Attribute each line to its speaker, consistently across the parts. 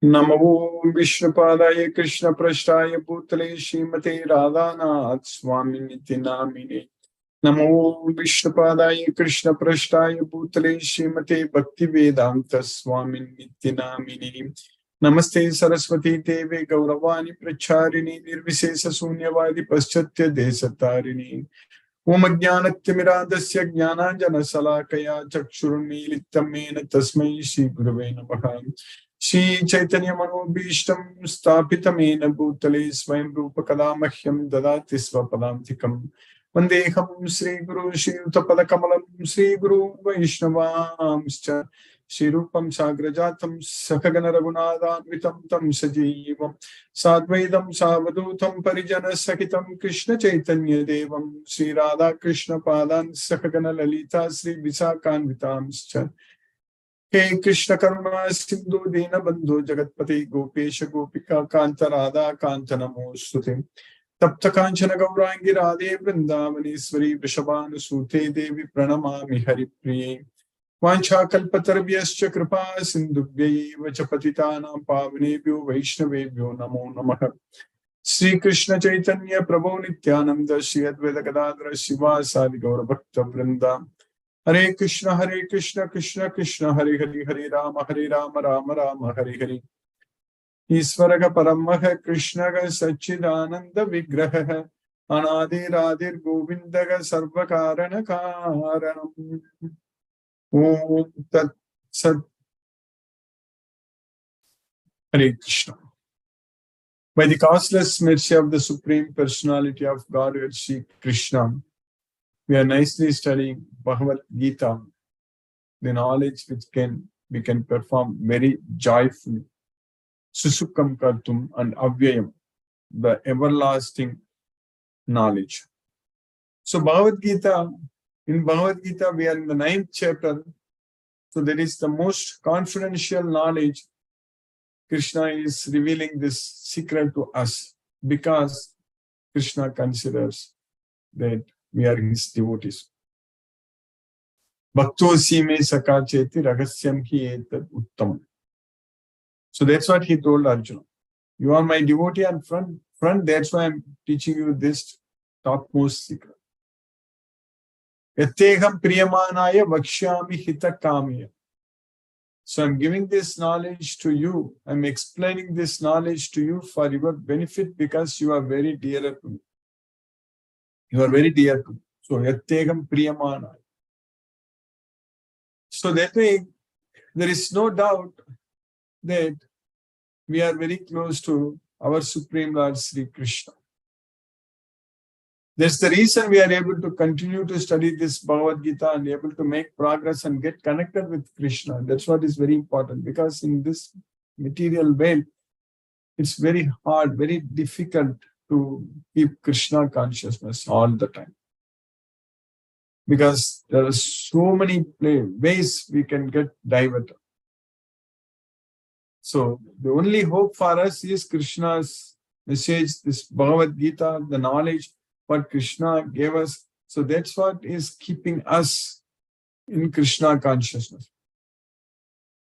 Speaker 1: Namo Vishnupadaya Krishna Prashtaya Bhutale Srimate Radhanath Swami Niti Namine. Namo Vishnupadaya Krishna Prashtaya Bhutale Srimate Bhakti Vedanta Swami Niti Namine. Namaste Saraswati Deve Gauravani Pracharini Nirvisesa Sunyavadi Paschatya Desatarini. Om Ajnanatyamiradasya Jnananjana Salakaya Chakshurunmilitamena Tasmai Shri Gurave Namaha. Shri Chaitanya Manobhishtam Stapitamena Bhutale Swayam Rupa Kadamahyam Dadati Swapadantikam. Vandeham Sri Guru Shri Utapada Kamalam Sri Guru Vaishnavamscha. Shri Rupam Sagrajatam Sakagana Raghunathanvitam Tam Sajivam Sadvaidam Savadutam Parijana Sakitam Krishna Chaitanya Devam Sri Radha Krishna Padan Sakagana Lalita Sri Visakanvitamscha. Hey Krishna Karuna Sindhu Dina Bandhu Jagatpati Gopesha Gopika Kanta Radha Kanta Namostute Tapta Kanchana Gaurangi Radhe Vrindavanishwari Vrishabhanu Sute Devi Pranamami Haripriye. Vancha kalpatarvyascha kripa sindhubhyaiva cha patitanam pavanebhyo vaishnavebhyo namo namaha. Sri Krishna Chaitanya Prabhu Nityananda Shri Advaita Gadadhara Sivasadi Gaura Bhakta Vrinda. Hare Krishna Krishna Krishna Hare Hare Hare Rama Rama Rama Hare Hare. Isvaraga Paramaha Krishnaga Satchidananda Vigraha Anadi Radhir Govindaga Sarvakarana Karanam. Om Tat Sat. Hare Krishna. By the causeless mercy of the Supreme Personality of Godhead, Sri Krishna, we are nicely studying Bhagavad Gita, the knowledge which we can perform very joyfully. Susukam Kartum and Avyayam, the everlasting knowledge. So in Bhagavad Gita, we are in the 9th chapter. So that is the most confidential knowledge. Krishna is revealing this secret to us because Krishna considers that we are his devotees. Bhakto sime sakacheti ragasyam hi etad uttam. So that's what he told Arjuna. You are my devotee and front. That's why I'm teaching you this topmost secret. Yatteham priyamanaya vakshyami hita kamya. So I'm giving this knowledge to you. I'm explaining this knowledge to you for your benefit because you are very dear to me. You are very dear to me. So yatteham priyamanaya. So that way, there is no doubt that we are very close to our Supreme Lord Sri Krishna. That's the reason we are able to continue to study this Bhagavad Gita and able to make progress and get connected with Krishna. That's what is very important, because in this material world, it's very hard, very difficult to keep Krishna consciousness all the time. Because there are so many ways we can get diverted. So the only hope for us is Krishna's message, this Bhagavad Gita, the knowledge what Krishna gave us. So that's what is keeping us in Krishna consciousness.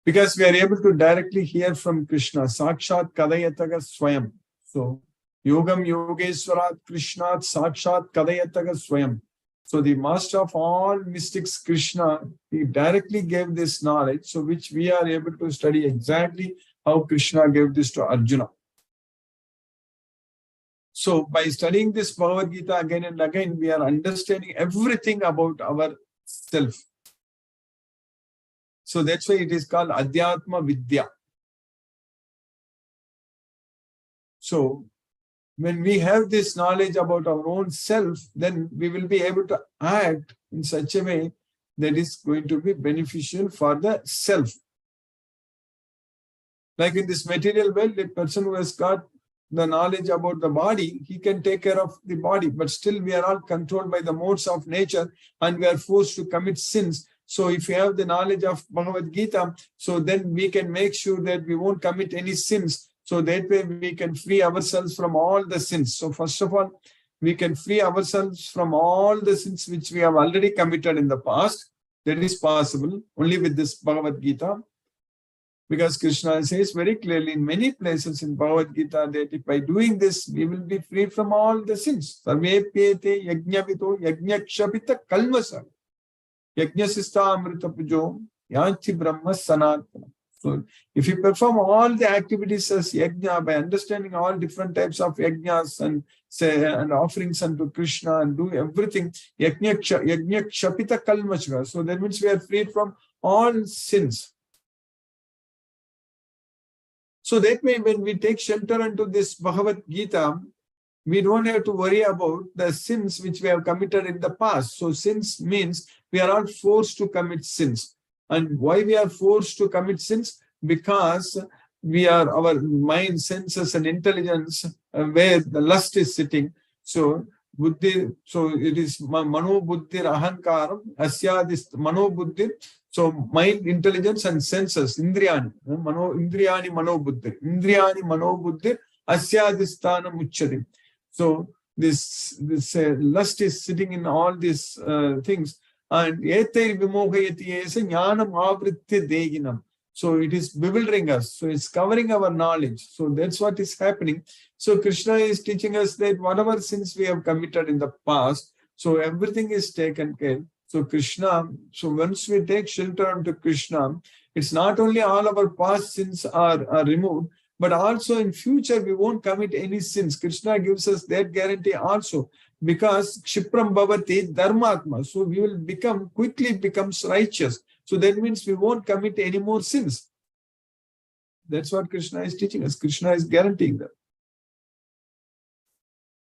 Speaker 1: Because we are able to directly hear from Krishna. Sakshat Kadayataga Swayam. So Yogam Yogeshwarat Krishnat Sakshat Kadayataga Swayam. So the master of all mystics, Krishna, he directly gave this knowledge, so which we are able to study exactly how Krishna gave this to Arjuna. So by studying this Bhagavad Gita again and again, we are understanding everything about ourself. So that's why it is called Adhyatma Vidya. So when we have this knowledge about our own self, then we will be able to act in such a way that is going to be beneficial for the self. Like in this material world, a person who has got the knowledge about the body, he can take care of the body, but still we are all controlled by the modes of nature and we are forced to commit sins. So if we have the knowledge of Bhagavad Gita, so then we can make sure that we won't commit any sins. So that way we can free ourselves from all the sins. So first of all, we can free ourselves from all the sins which we have already committed in the past. That is possible only with this Bhagavad Gita. Because Krishna says very clearly in many places in Bhagavad Gita that if by doing this, we will be free from all the sins. Sarvepyete yajñavito yajñakshapita kalvasa yajñasista amritapujo yanti brahma sanatana. So if you perform all the activities as yajna by understanding all different types of yajnas and offerings unto Krishna and do everything, yajñakshapita kalvasa. So that means we are freed from all sins. So that way, when we take shelter into this Bhagavad Gita, we don't have to worry about the sins which we have committed in the past. So sins means we are not forced to commit sins. And why we are forced to commit sins? Because our mind, senses and intelligence where the lust is sitting. So buddhi, so it is mano buddhir ahankaram, asyadis mano buddhir. So mind, intelligence and senses, indriyani, indriyani mano buddhir, asyadistana muchchati. So this lust is sitting in all these things. And eter vimohayati esa jnanam avritti deginam. So it is bewildering us. So it's covering our knowledge. So that's what is happening. So Krishna is teaching us that whatever sins we have committed in the past, so everything is taken care. So Krishna, so once we take shelter unto Krishna, it's not only all our past sins are removed, but also in future we won't commit any sins. Krishna gives us that guarantee also, because Kshipram Bhavati Dharmatma. So we will quickly becomes righteous. So that means we won't commit any more sins. That's what Krishna is teaching us. Krishna is guaranteeing that.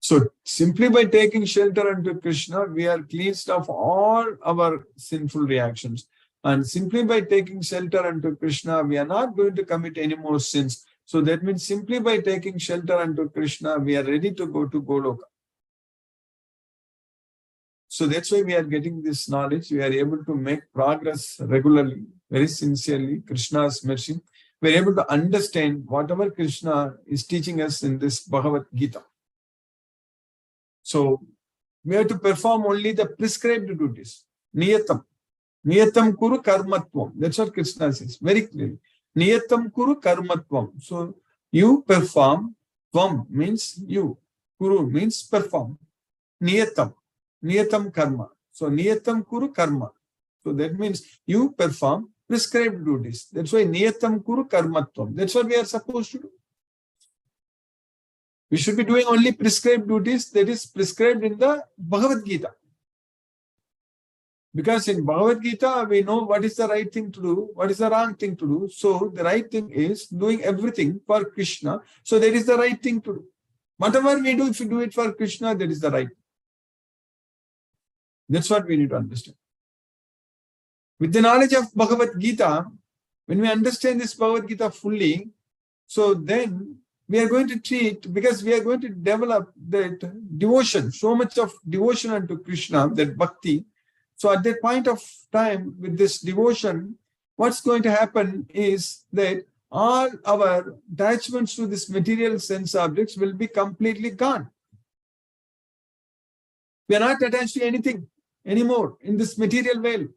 Speaker 1: So simply by taking shelter unto Krishna, we are cleansed of all our sinful reactions. And simply by taking shelter unto Krishna, we are not going to commit any more sins. So that means simply by taking shelter unto Krishna, we are ready to go to Goloka. So that's why we are getting this knowledge. We are able to make progress regularly, very sincerely, Krishna's mercy. We are able to understand whatever Krishna is teaching us in this Bhagavad Gita. So we have to perform only the prescribed duties. Niyatam. Niyatam kuru karmatvam. That's what Krishna says very clearly. Niyatam kuru karmatvam. So you perform. Tvam means you. Kuru means perform. Niyatam. Niyatam karma. So niyatam kuru karma. So that means you perform prescribed duties. That's why niyatam kuru karmatvam. That's what we are supposed to do. We should be doing only prescribed duties that is prescribed in the Bhagavad Gita. Because in Bhagavad Gita, we know what is the right thing to do, what is the wrong thing to do. So the right thing is doing everything for Krishna. So that is the right thing to do. Whatever we do, if we do it for Krishna, that is the right. That's what we need to understand. With the knowledge of Bhagavad Gita, when we understand this Bhagavad Gita fully, so then we are going to treat, because we are going to develop that devotion, so much of devotion unto Krishna, that bhakti. So at that point of time, with this devotion, what's going to happen is that all our attachments to this material sense objects will be completely gone. We are not attached to anything anymore in this material world.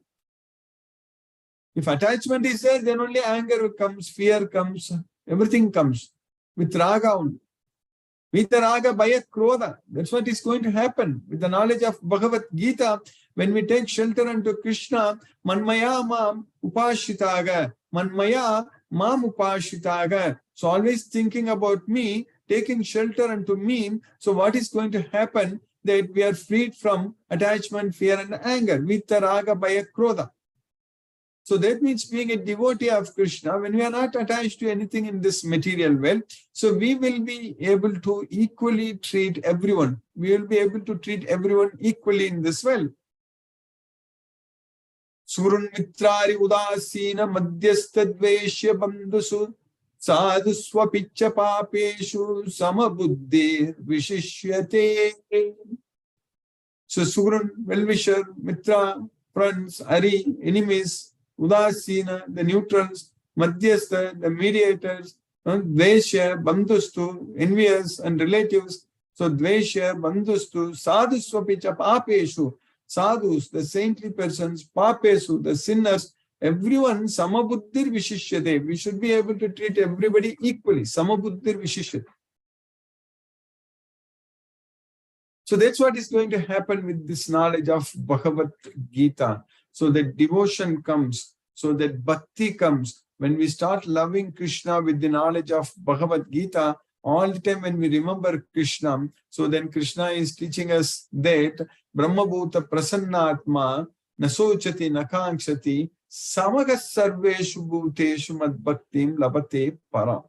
Speaker 1: If attachment is there, then only anger comes, fear comes, everything comes. With raga only. With the raga, bhaya, krodha. That's what is going to happen. With the knowledge of Bhagavad Gita, when we take shelter unto Krishna, manmaya mam upashitaga. Manmaya mam upashitaga. So always thinking about me, taking shelter unto me. So what is going to happen? That we are freed from attachment, fear and anger. With the raga, bhaya, krodha. So that means being a devotee of Krishna, when we are not attached to anything in this material world, so we will be able to equally treat everyone. We will be able to treat everyone equally in this world. Surun mitrari udasina madhyastadveshya bandhusu sadhuswapicha papeshu samabuddhi vishishyate. So Surun, well-wisher, mitra, friends, Hari, enemies, Udasina, the neutrals, Madhyastha, the mediators, Dvesha, Bandhustu, envious and relatives. So Dvesha, Bandhustu, Sadhuswapicha, Papeshu, Sadhus, the saintly persons, Papesu, the sinners, everyone samabuddhir vishishyate. We should be able to treat everybody equally. Samabuddhir vishishyate. So that's what is going to happen with this knowledge of Bhagavad Gita. So that devotion comes, so that bhakti comes. When we start loving Krishna with the knowledge of Bhagavad Gita, all the time when we remember Krishna, so then Krishna is teaching us that Brahma Bhuta Prasannatma Nasochati Nakankshati Samaga Sarveshu Bhuteshu Mad Bhaktim Labate Para.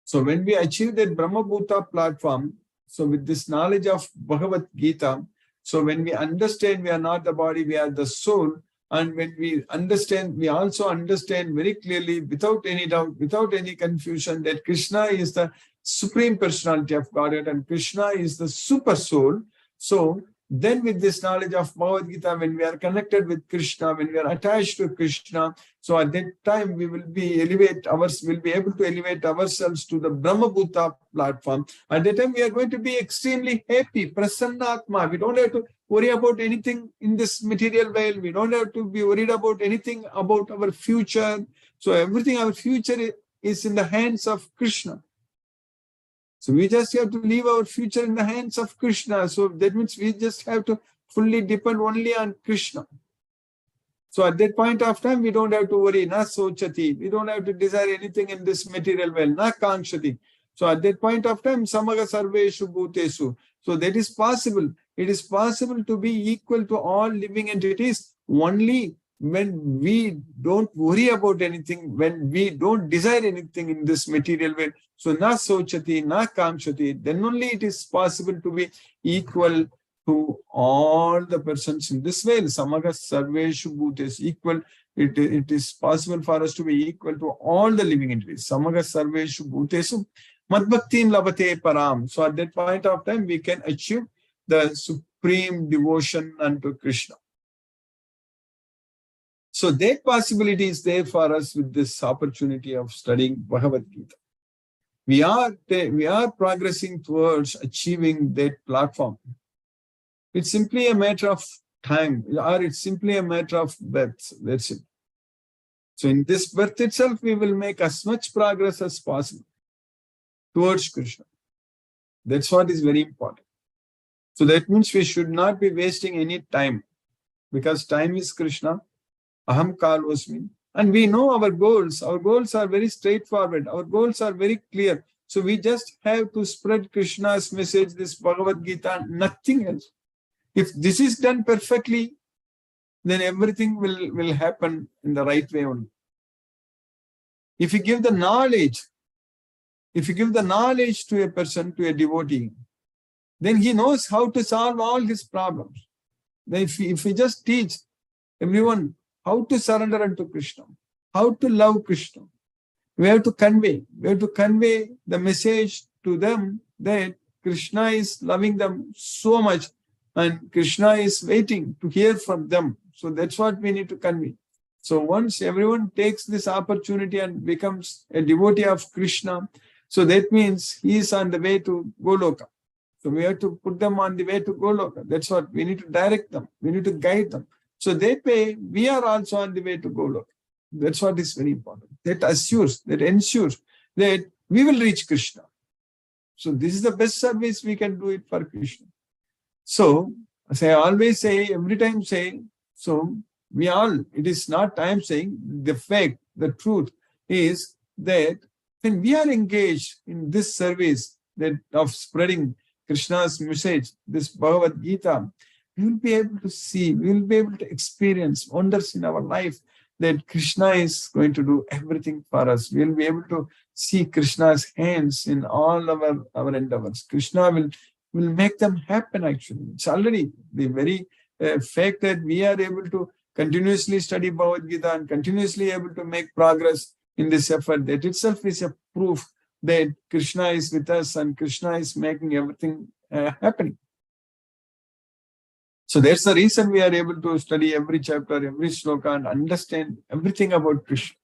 Speaker 1: So when we achieve that Brahma Bhuta platform, so with this knowledge of Bhagavad Gita, so when we understand we are not the body, we are the soul, and when we understand, we also understand very clearly, without any doubt, without any confusion, that Krishna is the Supreme Personality of Godhead and Krishna is the Super Soul. So then with this knowledge of Bhagavad Gita, when we are connected with Krishna, when we are attached to Krishna, so at that time we will be able to elevate ourselves to the Brahma Bhuta platform. At that time we are going to be extremely happy, Prasannatma. We don't have to worry about anything in this material world. We don't have to be worried about anything about our future. So everything, our future is in the hands of Krishna. So we just have to leave our future in the hands of Krishna. So that means we just have to fully depend only on Krishna. So at that point of time, we don't have to worry, na sochati. We don't have to desire anything in this material world, na kankshati. So at that point of time, samaga sarveshu bhutesu. So that is possible. It is possible to be equal to all living entities only when we don't worry about anything, when we don't desire anything in this material world. So na sochati, na kamshati, then only it is possible to be equal to all the persons in this world. Samaga sarveshu bhutes, equal. It is possible for us to be equal to all the living entities. Samaga sarveshu bhutesu madbhaktim labate param. So at that point of time, we can achieve the supreme devotion unto Krishna. So that possibility is there for us with this opportunity of studying Bhagavad Gita. We are progressing towards achieving that platform. It's simply a matter of time, or it's simply a matter of birth. That's it. So in this birth itself, we will make as much progress as possible towards Krishna. That's what is very important. So that means we should not be wasting any time, because time is Krishna. Aham kalosmi. And we know our goals. Our goals are very straightforward. Our goals are very clear. So we just have to spread Krishna's message, this Bhagavad Gita, nothing else. If this is done perfectly, then everything will happen in the right way only. If you give the knowledge, to a person, to a devotee, then he knows how to solve all his problems. Then if we just teach everyone how to surrender unto Krishna, how to love Krishna, we have to convey the message to them that Krishna is loving them so much and Krishna is waiting to hear from them. So that's what we need to convey. So once everyone takes this opportunity and becomes a devotee of Krishna, so that means he is on the way to Goloka. So we have to put them on the way to Goloka. That's what we need to direct them. We need to guide them. So that way, we are also on the way to Goloka. That's what is very important. That ensures that we will reach Krishna. So this is the best service we can do it for Krishna. So, as I always say, every time say, so it is not I'm saying, the fact, the truth is that when we are engaged in this service of spreading Krishna's message, this Bhagavad Gita, we will be able to see, we will be able to experience wonders in our life that Krishna is going to do everything for us. We will be able to see Krishna's hands in all our endeavors. Krishna will make them happen actually. It's already the very fact that we are able to continuously study Bhagavad Gita and continuously able to make progress in this effort, that itself is a proof that Krishna is with us and Krishna is making everything happening. So that's the reason we are able to study every chapter, every sloka and understand everything about Krishna.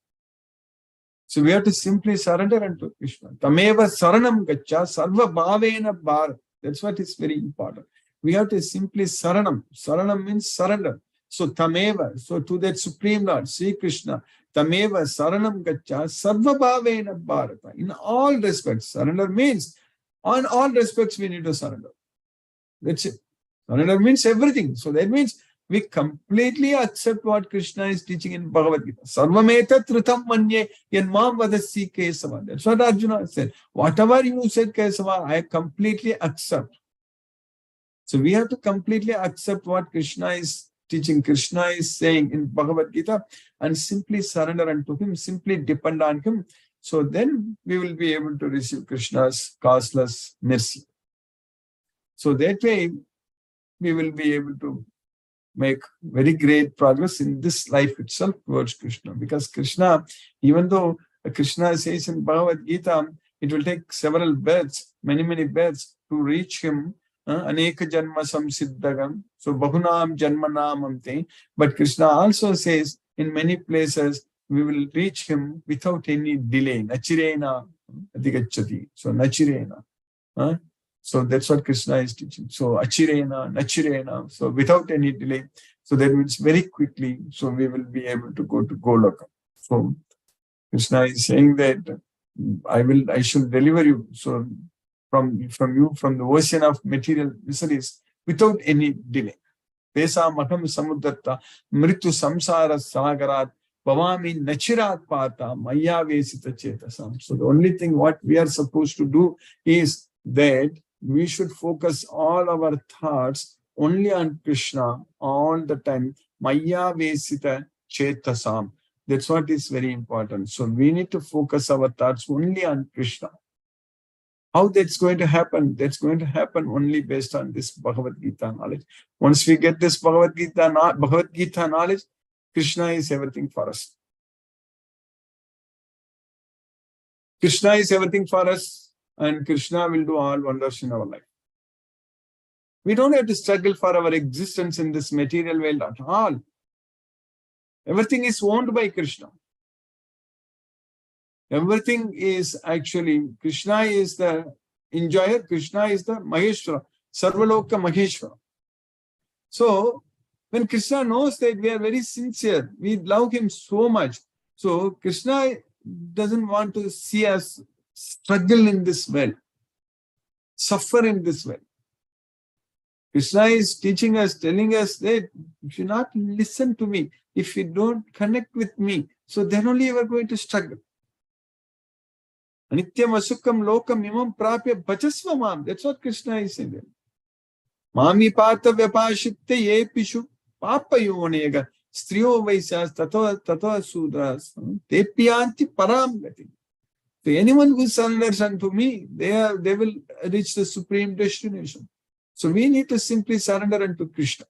Speaker 1: So we have to simply surrender unto Krishna. Tameva saranam gacha sarva bhavena bharat. That's what is very important. We have to simply saranam. Saranam means surrender. So Tameva, so to that Supreme Lord, Sri Krishna, Tameva Saranam Gacha Sarvabhavena Bharata. In all respects, surrender means, on all respects we need to surrender. That's it. Surrender means everything. So that means we completely accept what Krishna is teaching in Bhagavad Gita. Sarvameta Tritam Manye Yanmam Vadasi Kesava. That's what Arjuna said. Whatever you said, Kesava, I completely accept. So we have to completely accept what Krishna is teaching, Krishna is saying in Bhagavad Gita, and simply surrender unto him, simply depend on him. So then we will be able to receive Krishna's causeless mercy. So that way we will be able to make very great progress in this life itself towards Krishna. Because Krishna, even though Krishna says in Bhagavad Gita, it will take several births, many births to reach him. Aneka janma samsiddhagam. So bahunam janmanamamte. But Krishna also says in many places, we will reach him without any delay. Nachirena adhigacchati. So nachirena. So that's what Krishna is teaching. So achirena, nachirena. So without any delay. So that means very quickly. So we will be able to go to Goloka. So Krishna is saying that I should deliver you. So from you, from the ocean of material miseries, without any delay. Pesa maham samudrata mritu samsara sagarat bhavami nachirat pata maya vesita chetasam. So the only thing what we are supposed to do is that we should focus all our thoughts only on Krishna all the time. Maya vesita chetasam. That's what is very important. So we need to focus our thoughts only on Krishna. How that's going to happen? That's going to happen only based on this Bhagavad Gita knowledge. Once we get this Bhagavad Gita knowledge, Krishna is everything for us. Krishna is everything for us, and Krishna will do all wonders in our life. We don't have to struggle for our existence in this material world at all. Everything is owned by Krishna. Everything is actually, Krishna is the enjoyer, Krishna is the Maheshwara, Sarvaloka Maheshwara. So, when Krishna knows that we are very sincere, we love him so much, so Krishna doesn't want to see us struggle in this world, suffer in this world. Krishna is teaching us, telling us that if you not listen to me, if you don't connect with me, so then only you are going to struggle. Anityam asukam lokam imam prapya bhajasva mam. That's what Krishna is saying. Mami pata vyapashitte ye pishu papa yonega striyo vaisas tato sudras tepiyanti param gati. So anyone who surrenders unto me, they will reach the supreme destination. So we need to simply surrender unto Krishna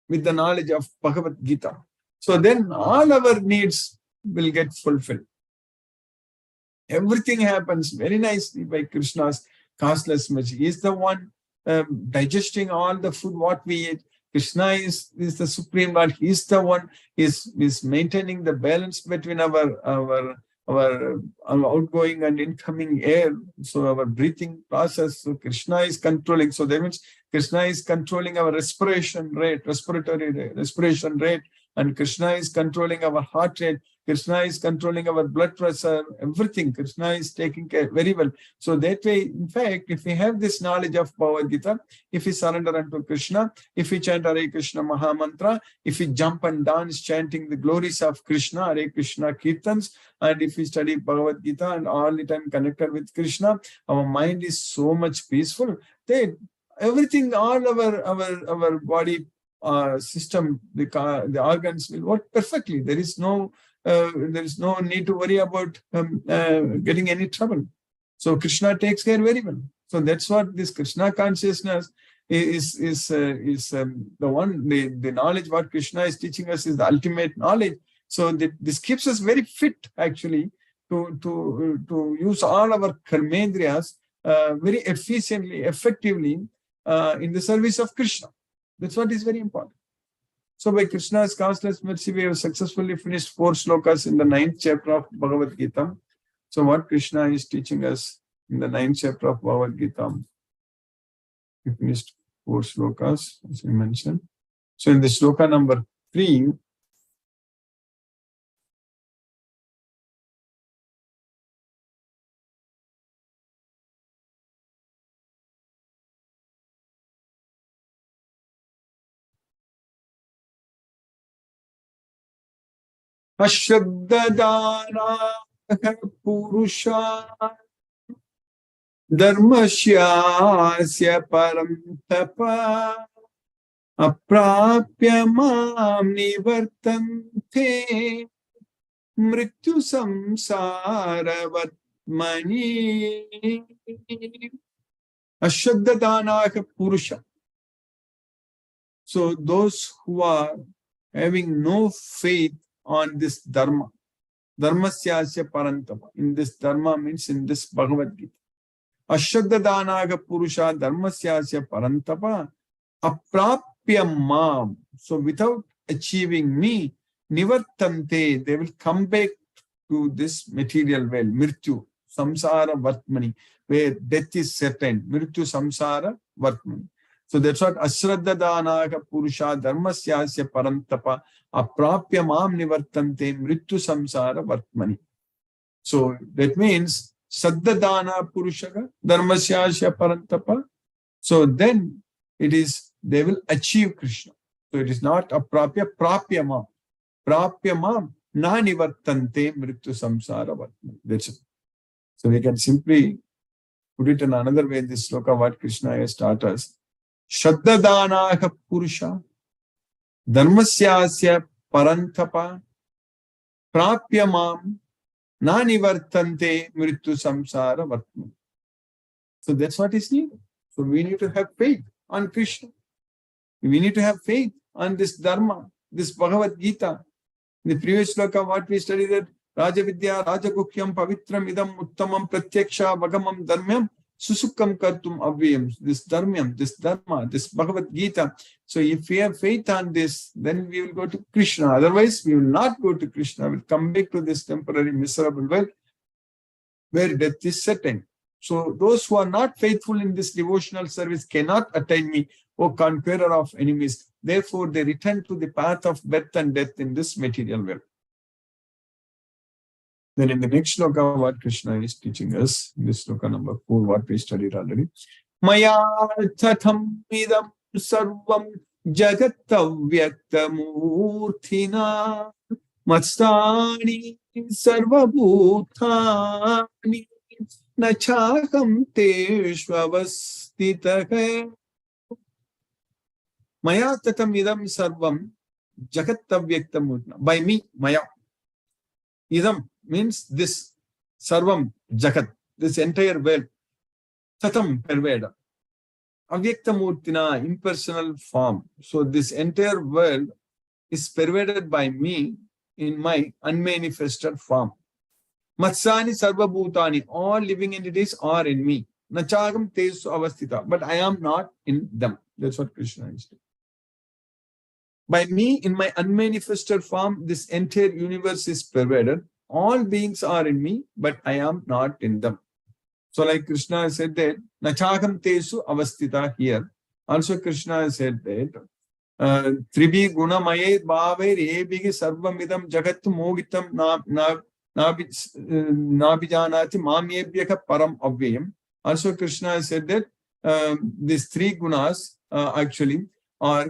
Speaker 1: with the knowledge of Bhagavad Gita. So then all our needs will get fulfilled. Everything happens very nicely by Krishna's causeless mercy. He is the one digesting all the food what we eat. Krishna is the Supreme Lord. He is the one is maintaining the balance between our outgoing and incoming air. So our breathing process. So Krishna is controlling. So that means Krishna is controlling our respiration rate, respiration rate, and Krishna is controlling our heart rate. Krishna is controlling our blood pressure, everything. Krishna is taking care very well. So that way, in fact, if we have this knowledge of Bhagavad Gita, if we surrender unto Krishna, if we chant Hare Krishna Maha Mantra, if we jump and dance chanting the glories of Krishna, Hare Krishna Kirtans, and if we study Bhagavad Gita and all the time connected with Krishna, our mind is so much peaceful that everything, all our body system, the organs will work perfectly. There is no need to worry about getting any trouble. So Krishna takes care very well. So that's what this Krishna consciousness is the one, the knowledge what Krishna is teaching us is the ultimate knowledge. So this keeps us very fit actually to use all our karmendriyas very efficiently, effectively in the service of Krishna. That's what is very important. So by Krishna's causeless mercy, we have successfully finished 4 slokas in the 9th chapter of Bhagavad Gita. So what Krishna is teaching us in the 9th chapter of Bhagavad Gita, we finished 4 slokas, as we mentioned. So in the sloka number free. Ashraddadana Purusha Dharmasyasya Param Tapa Aprapya Mam Nivartante Mrityu Samsara Vatmani. Ashraddadana Purusha. So those who are having no faith on this dharma, dharmasyasya parantapa, in this dharma means in this Bhagavad Gita. Ashraddadanaga purusha dharmasyasya parantapa aprapya mam. So without achieving me, nivartante, they will come back to this material world, mrityu, samsara vartmani, where death is certain, mrityu samsara vartmani. So that's what Ashraddadanaga Purusha Dharmasyasya Parantapa Aprapya Mam Nivartante Mrityu Samsara Vartmani. So that means Saddadana Purushaga Dharmasyasya Parantapa. So then it is, they will achieve Krishna. So it is not Aprapya, Prapya Mam. Prapya Mam Na Nivartante Mrityu Samsara Vartmani. That's it. So we can simply put it in another way in this sloka what Krishna has taught us. Shraddadanaha Purusha Dharmasyasya Parantapa Prapya Mam Nani Vartante Mrityu Samsara Vartmani. So that's what is needed. So we need to have faith on Krishna. We need to have faith on this Dharma, this Bhagavad Gita. In the previous sloka, what we studied that Rajavidya, Rajagukyam, Pavitram, Idam, Uttamam, Pratyaksha, Bhagamam, Dharmyam, Susukam Kartum Avyam, this Dharmyam, this Dharma, this Bhagavad Gita. So if we have faith on this, then we will go to Krishna. Otherwise, we will not go to Krishna. We will come back to this temporary miserable world where death is certain. So those who are not faithful in this devotional service cannot attain me, O conqueror of enemies. Therefore, they return to the path of birth and death in this material world. Then in the next sloka, what Krishna is teaching us, in this sloka number 4, what we studied already. Maya tatham idam sarvam jagatavyaktamurthina matstani sarvabhutani nachakam teshvavastitah. Maya tatham idam sarvam jagatavyaktamurthina. By me, Maya. Idam means this, sarvam, jagat, this entire world, tatam, pervada, avyaktamurtina, impersonal form. So this entire world is pervaded by me in my unmanifested form. Matsani sarva bhutani, all living entities are in me. Nachagam tesu avastita, but I am not in them. That's what Krishna is saying. By me, in my unmanifested form, this entire universe is pervaded. All beings are in me, but I am not in them. So like Krishna said that, Nachakam tesu avastita here. Also Krishna said that, Tribi guna maye bhave rebhigi sarvamidam jagat mogitam nabijanati mamyebhyaka param avyayam. Also Krishna said that these three gunas actually are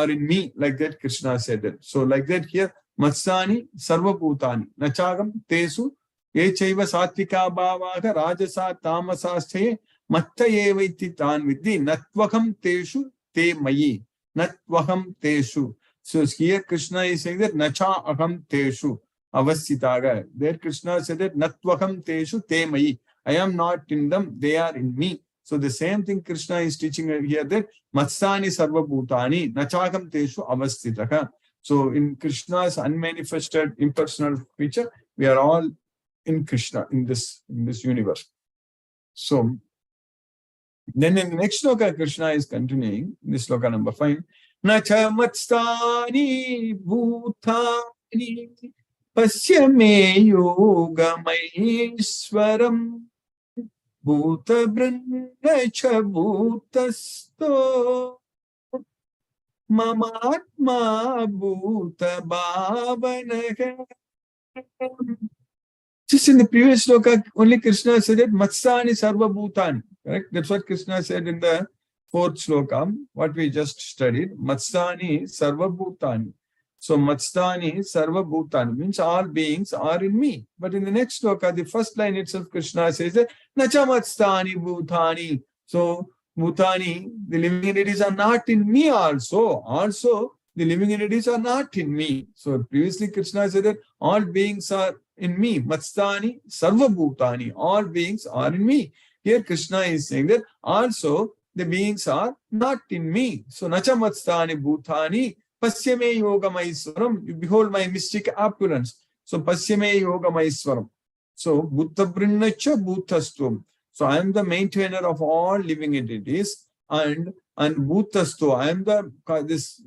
Speaker 1: in me, like that Krishna said that. So like that here, Matsani sarvabhutani nachagam tesu echaiva satvika bhavaga rajasa tamasaschaye matta evaiti tan vidhi natvaham teshu te mayi natvaham teshu. So here Krishna is saying that nacha aham teshu avasitaga. There Krishna said that natvaham teshu te mayi. I am not in them, they are in me. So the same thing Krishna is teaching here that Matsani sarvabhutani nachakam teshu avastitaka. So in Krishna's unmanifested impersonal feature, we are all in Krishna, in this universe. So then in the next sloka, Krishna is continuing, in this sloka number 5. Nacha matstani bhutani pasya me yoga maheshwaram bhuta brahma cha bhutasto Mamatma Bhuta Bhavanaha. Just in the previous sloka, only Krishna said that Matsani Sarva Bhutani. Correct? That's what Krishna said in the fourth sloka, what we just studied. Matsani Sarva Bhutani. So Matstani Sarva Bhutani means all beings are in me. But in the next sloka, the first line itself, Krishna says that Nacha Matstani Bhutani. So Bhutani, the living entities are not in me also. Also, the living entities are not in me. So previously Krishna said that all beings are in me. Matstani Sarva Bhutani. All beings are in me. Here Krishna is saying that also the beings are not in me. So Nacha Matstani Bhutani. Pasyame yoga maiswaram. You behold my mystic opulence. So Pasyame yoga maiswaram. So Bhuta Brinnacha Bhutastvam. So I am the maintainer of all living entities, and Bhutastu, I am the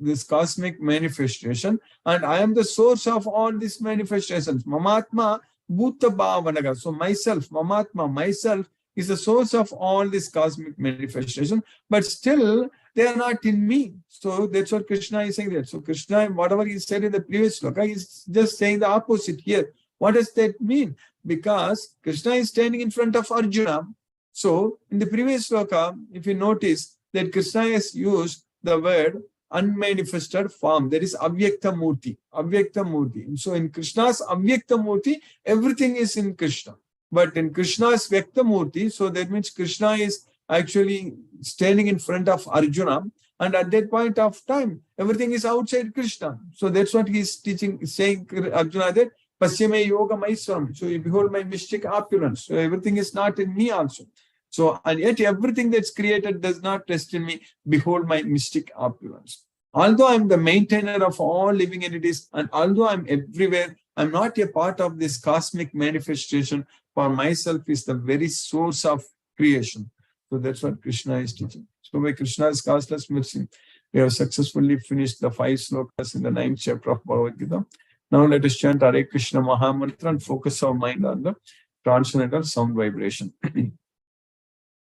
Speaker 1: this cosmic manifestation, and I am the source of all these manifestations. Mamatma Bhuta Bhavanaga. So myself, Mamatma, myself is the source of all this cosmic manifestation, but still they are not in me. So that's what Krishna is saying there. So Krishna, whatever he said in the previous sloka, he's just saying the opposite here. What does that mean? Because Krishna is standing in front of Arjuna. So in the previous sloka, if you notice that Krishna has used the word unmanifested form, there is Avyakta Murti. Avyakta Murti. So in Krishna's Avyakta Murti, everything is in Krishna. But in Krishna's Vyakta Murti, so that means Krishna is actually standing in front of Arjuna, and at that point of time, everything is outside Krishna. So that's what he's teaching, saying Arjuna that Pasyame yoga maiswaram. So you behold my mystic opulence. So everything is not in me also. So, and yet everything that's created does not rest in me. Behold my mystic opulence. Although I'm the maintainer of all living entities, and although I'm everywhere, I'm not a part of this cosmic manifestation. For myself is the very source of creation. So that's what Krishna is teaching. So by Krishna's causeless mercy, we have successfully finished the 5 slokas in the 9th chapter of Bhagavad Gita. Now let us chant Hare Krishna Mahamantra and focus our mind on the transcendental sound vibration.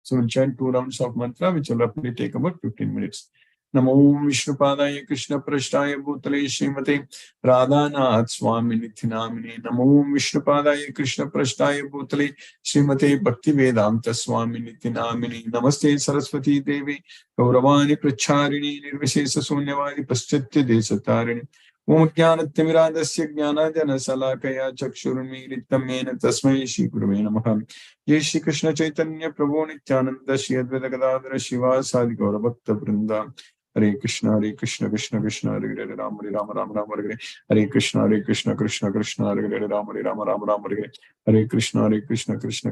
Speaker 1: So we'll chant 2 rounds of mantra, which will roughly take about 15 minutes. Namo Vishnupadaya Krishna Prashtaya Bhutale Srimate Radhanath Swami Nithinamine. Namo Vishnupadaya Krishna Prashtaya Bhutale Srimate Bhakti Vedanta Swami Nithinamine. Namaste Saraswati Devi Gauravani Pracharini Nirvishesa Sunyavadi Paschatya Desatarini. Om Jnanatimirandasya Jnanajana Salakaya Chakshurmilitam Yena Tasmai Shri Gurave Namaha. Jai Shri Krishna Chaitanya Prabhu Nityananda Shri Advaita Gadadhara Shiva Sadi Gaura Bhakta Vrinda. Hare Krishna Krishna Krishna Hare Hare Rama Rama Rama Rama Hare Hare Krishna Krishna Krishna Hare Hare Rama Rama Rama Rama Hare Hare Krishna Krishna Krishna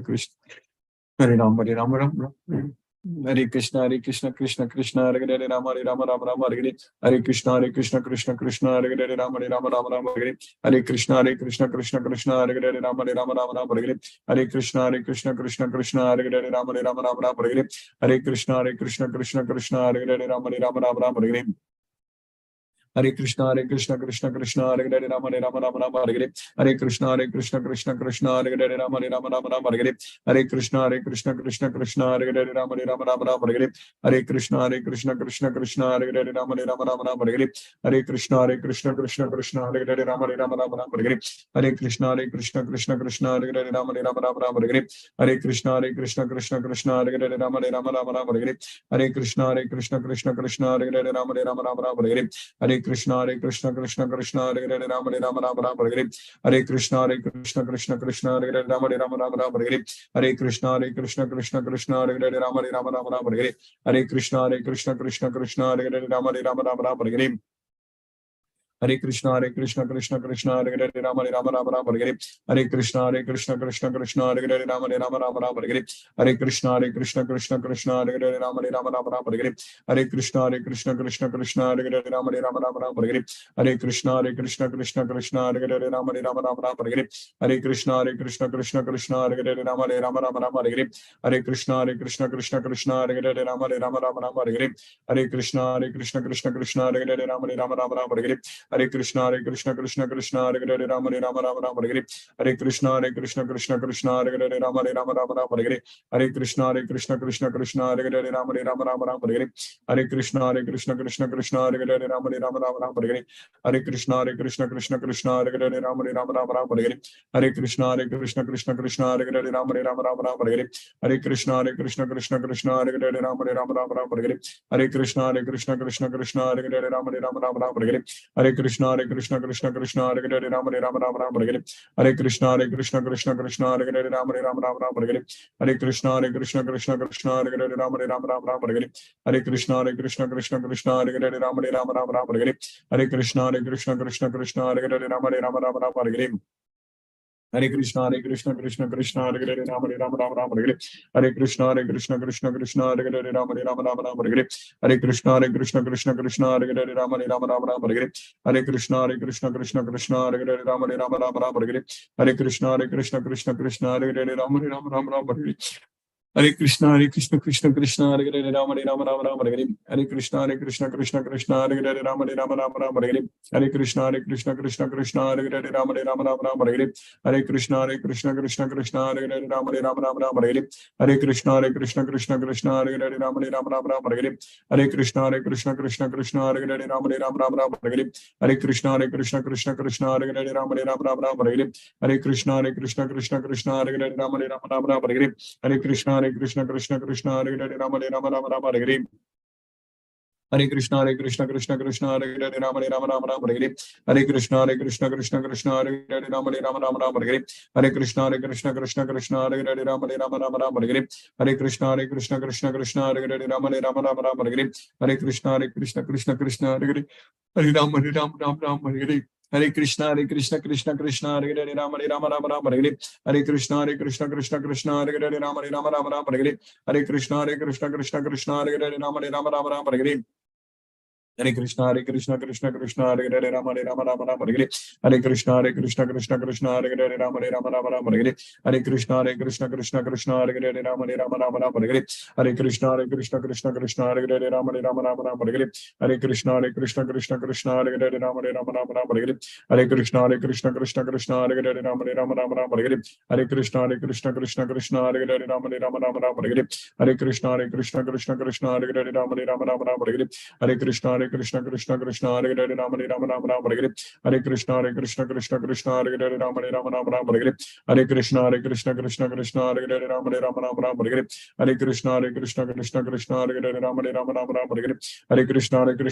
Speaker 1: Hare Rama Rama Rama Hare Krishna Krishna Krishna Hare Hare Rama Rama Rama Rama Hare Hare Krishna Krishna Krishna Hare Hare Rama Rama Rama Rama Hare Hare Krishna Krishna Krishna Hare Hare Rama Rama Rama Rama Hare Hare Krishna Krishna Krishna Hare Hare Rama Rama Rama Rama Hare Hare Krishna Krishna Hare Hare Rama Rama Rama Rama Hare Hare Krishna Krishna Hare Hare Rama Rama Rama Rama Hare Hare Krishna Krishna Hare Hare Rama Rama Rama Rama Hare Hare Krishna Krishna Hare Hare Rama Rama Rama Rama Hare Hare Krishna Krishna Hare Hare Rama Rama Rama Rama Hare Hare Krishna Krishna Hare Hare Rama Rama Rama Rama Hare Hare Krishna Krishna Hare Hare Rama Rama Rama Rama Hare Hare Krishna Krishna Hare Hare Rama Rama Rama Rama Hare Hare Krishna Krishna Hare Hare Rama Rama Rama Rama Hare Hare Krishna Krishna Hare Hare Rama Rama Rama Rama Hare Hare Krishna Krishna Hare Hare Rama Rama Rama Rama Hare Hare Krishna Krishna Hare Hare Rama Rama Rama Rama Hare Hare Krishna Krishna Hare Hare Rama Rama Rama Rama Hare Hare Krishna Hare Hare Rama Rama Rama Rama Hare Hare Krishna Krishna Hare Hare Rama Rama Rama Rama Hare Hare Krishna Krishna Hare Hare Rama Rama Rama Rama Hare Hare Krishna Krishna Hare Hare Rama Rama Rama Rama Hare Hare Krishna Krishna Hare Hare Rama Rama Rama Rama Hare Hare Krishna Krishna Hare Hare Rama Rama Rama Rama Hare Hare Krishna Krishna Hare Hare Rama Rama Rama Rama Hare Hare Krishna Krishna Hare Rama Rama Rama Rama Hare Hare Krishna Krishna Hare Rama Rama Rama Rama Hare Hare Krishna Krishna Krishna Hare Hare Rama Rama Rama Rama Hare Hare Krishna Krishna Krishna Hare Hare Rama Rama Rama Rama Hare Krishna Krishna Krishna Hare Hare Rama Rama Rama Rama Hare Krishna Krishna Krishna Hare Hare Rama Rama Rama Rama Hare Krishna Krishna Krishna Hare Hare Rama Rama Rama Rama Hare Krishna Krishna Hare Hare Rama Rama Rama Rama Hare Krishna Krishna Hare Hare Rama Rama Rama Rama Hare Krishna Krishna Hare Hare Rama Rama Rama Rama Hare Krishna Krishna Hare Hare Rama Rama Rama Rama Hare Krishna Krishna Hare Hare Rama Rama Rama Rama Hare Krishna Krishna Hare Hare Rama Rama Rama Rama Hare Krishna Krishna Hare Hare Rama Rama Rama Rama Hare Krishna Krishna Hare Hare Rama Rama Rama Rama Hare Krishna Krishna Hare Hare Rama Rama Rama Rama Hare Krishna Krishna Hare Hare Rama Rama Rama Rama Hare Krishna Krishna Hare Hare Rama Rama Rama Rama Hare Krishna Krishna Hare Hare Rama Rama Rama Rama Hare Krishna Krishna Hare Hare Rama Rama Rama Rama Hare Krishna Krishna Hare Hare Rama Rama Rama Rama Hare Krishna Krishna Hare Hare Rama Rama Rama Rama Hare Krishna Krishna Hare Hare Rama Rama Rama Rama Hare Krishna Krishna Hare Hare Rama Rama Rama Rama Hare Krishna Krishna Hare Hare Rama Rama Rama Rama Hare Krishna Krishna Hare Hare Rama Rama Rama Rama Hare Krishna Krishna Hare Hare Rama Rama Rama Rama Hare Krishna Krishna Hare Hare Rama Rama Rama Rama Hare Krishna Krishna Hare Hare Rama Rama Rama Rama Hare Krishna Krishna Hare Hare Rama Rama Rama Rama Hare Krishna Krishna Hare Hare Rama Rama Rama Rama Hare Krishna Krishna Hare Hare Rama Rama Rama Rama Hare Krishna Krishna Hare Hare Rama Rama Rama Rama Hare Krishna Krishna Hare Hare Hare Rama Rama Hare Krishna Krishna Hare Hare Rama Rama Rama Rama Hare Krishna Krishna Hare Hare Rama Rama Rama Rama Hare Krishna Krishna Hare Hare Rama Rama Rama Rama Hare Krishna Krishna Hare Hare Rama Rama Rama Rama Hare Krishna Krishna Hare Hare Rama Rama Rama Rama Hare Krishna Krishna Hare Hare Rama Rama Rama Rama Hare Krishna Krishna Hare Hare Rama Rama Rama Rama Hare Krishna Krishna Hare Hare Rama Rama Rama Rama Hare Krishna Krishna Hare Hare Rama Rama Rama Rama Hare Krishna Krishna Hare Hare Rama Rama Rama Rama Hare Krishna Krishna Hare Hare Rama Rama Rama Rama Hare Krishna Krishna Hare Hare Rama Rama Rama Rama Hare Krishna Krishna Hare Hare Rama Rama Rama Rama Hare Krishna Krishna Hare Hare Rama Rama Rama Rama Hare Krishna Krishna Hare Hare Rama Rama Rama Rama Hare Krishna Krishna Hare Hare Rama Rama Rama Rama Hare Krishna Krishna Hare Hare Rama Rama Rama Rama Hare Krishna Krishna Hare Hare Rama Rama Rama Rama Hare Krishna Krishna Hare Hare Rama Rama Rama Rama Hare Krishna Krishna Hare Hare Rama Rama Rama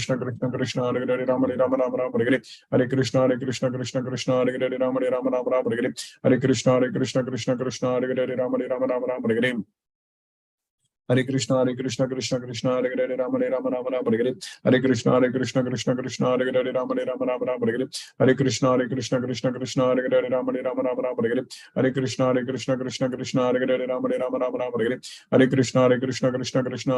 Speaker 1: Rama Hare Krishna Krishna Hare Hare Rama Rama Rama Rama Hare Krishna Krishna Hare Hare Rama Rama Rama Rama Hare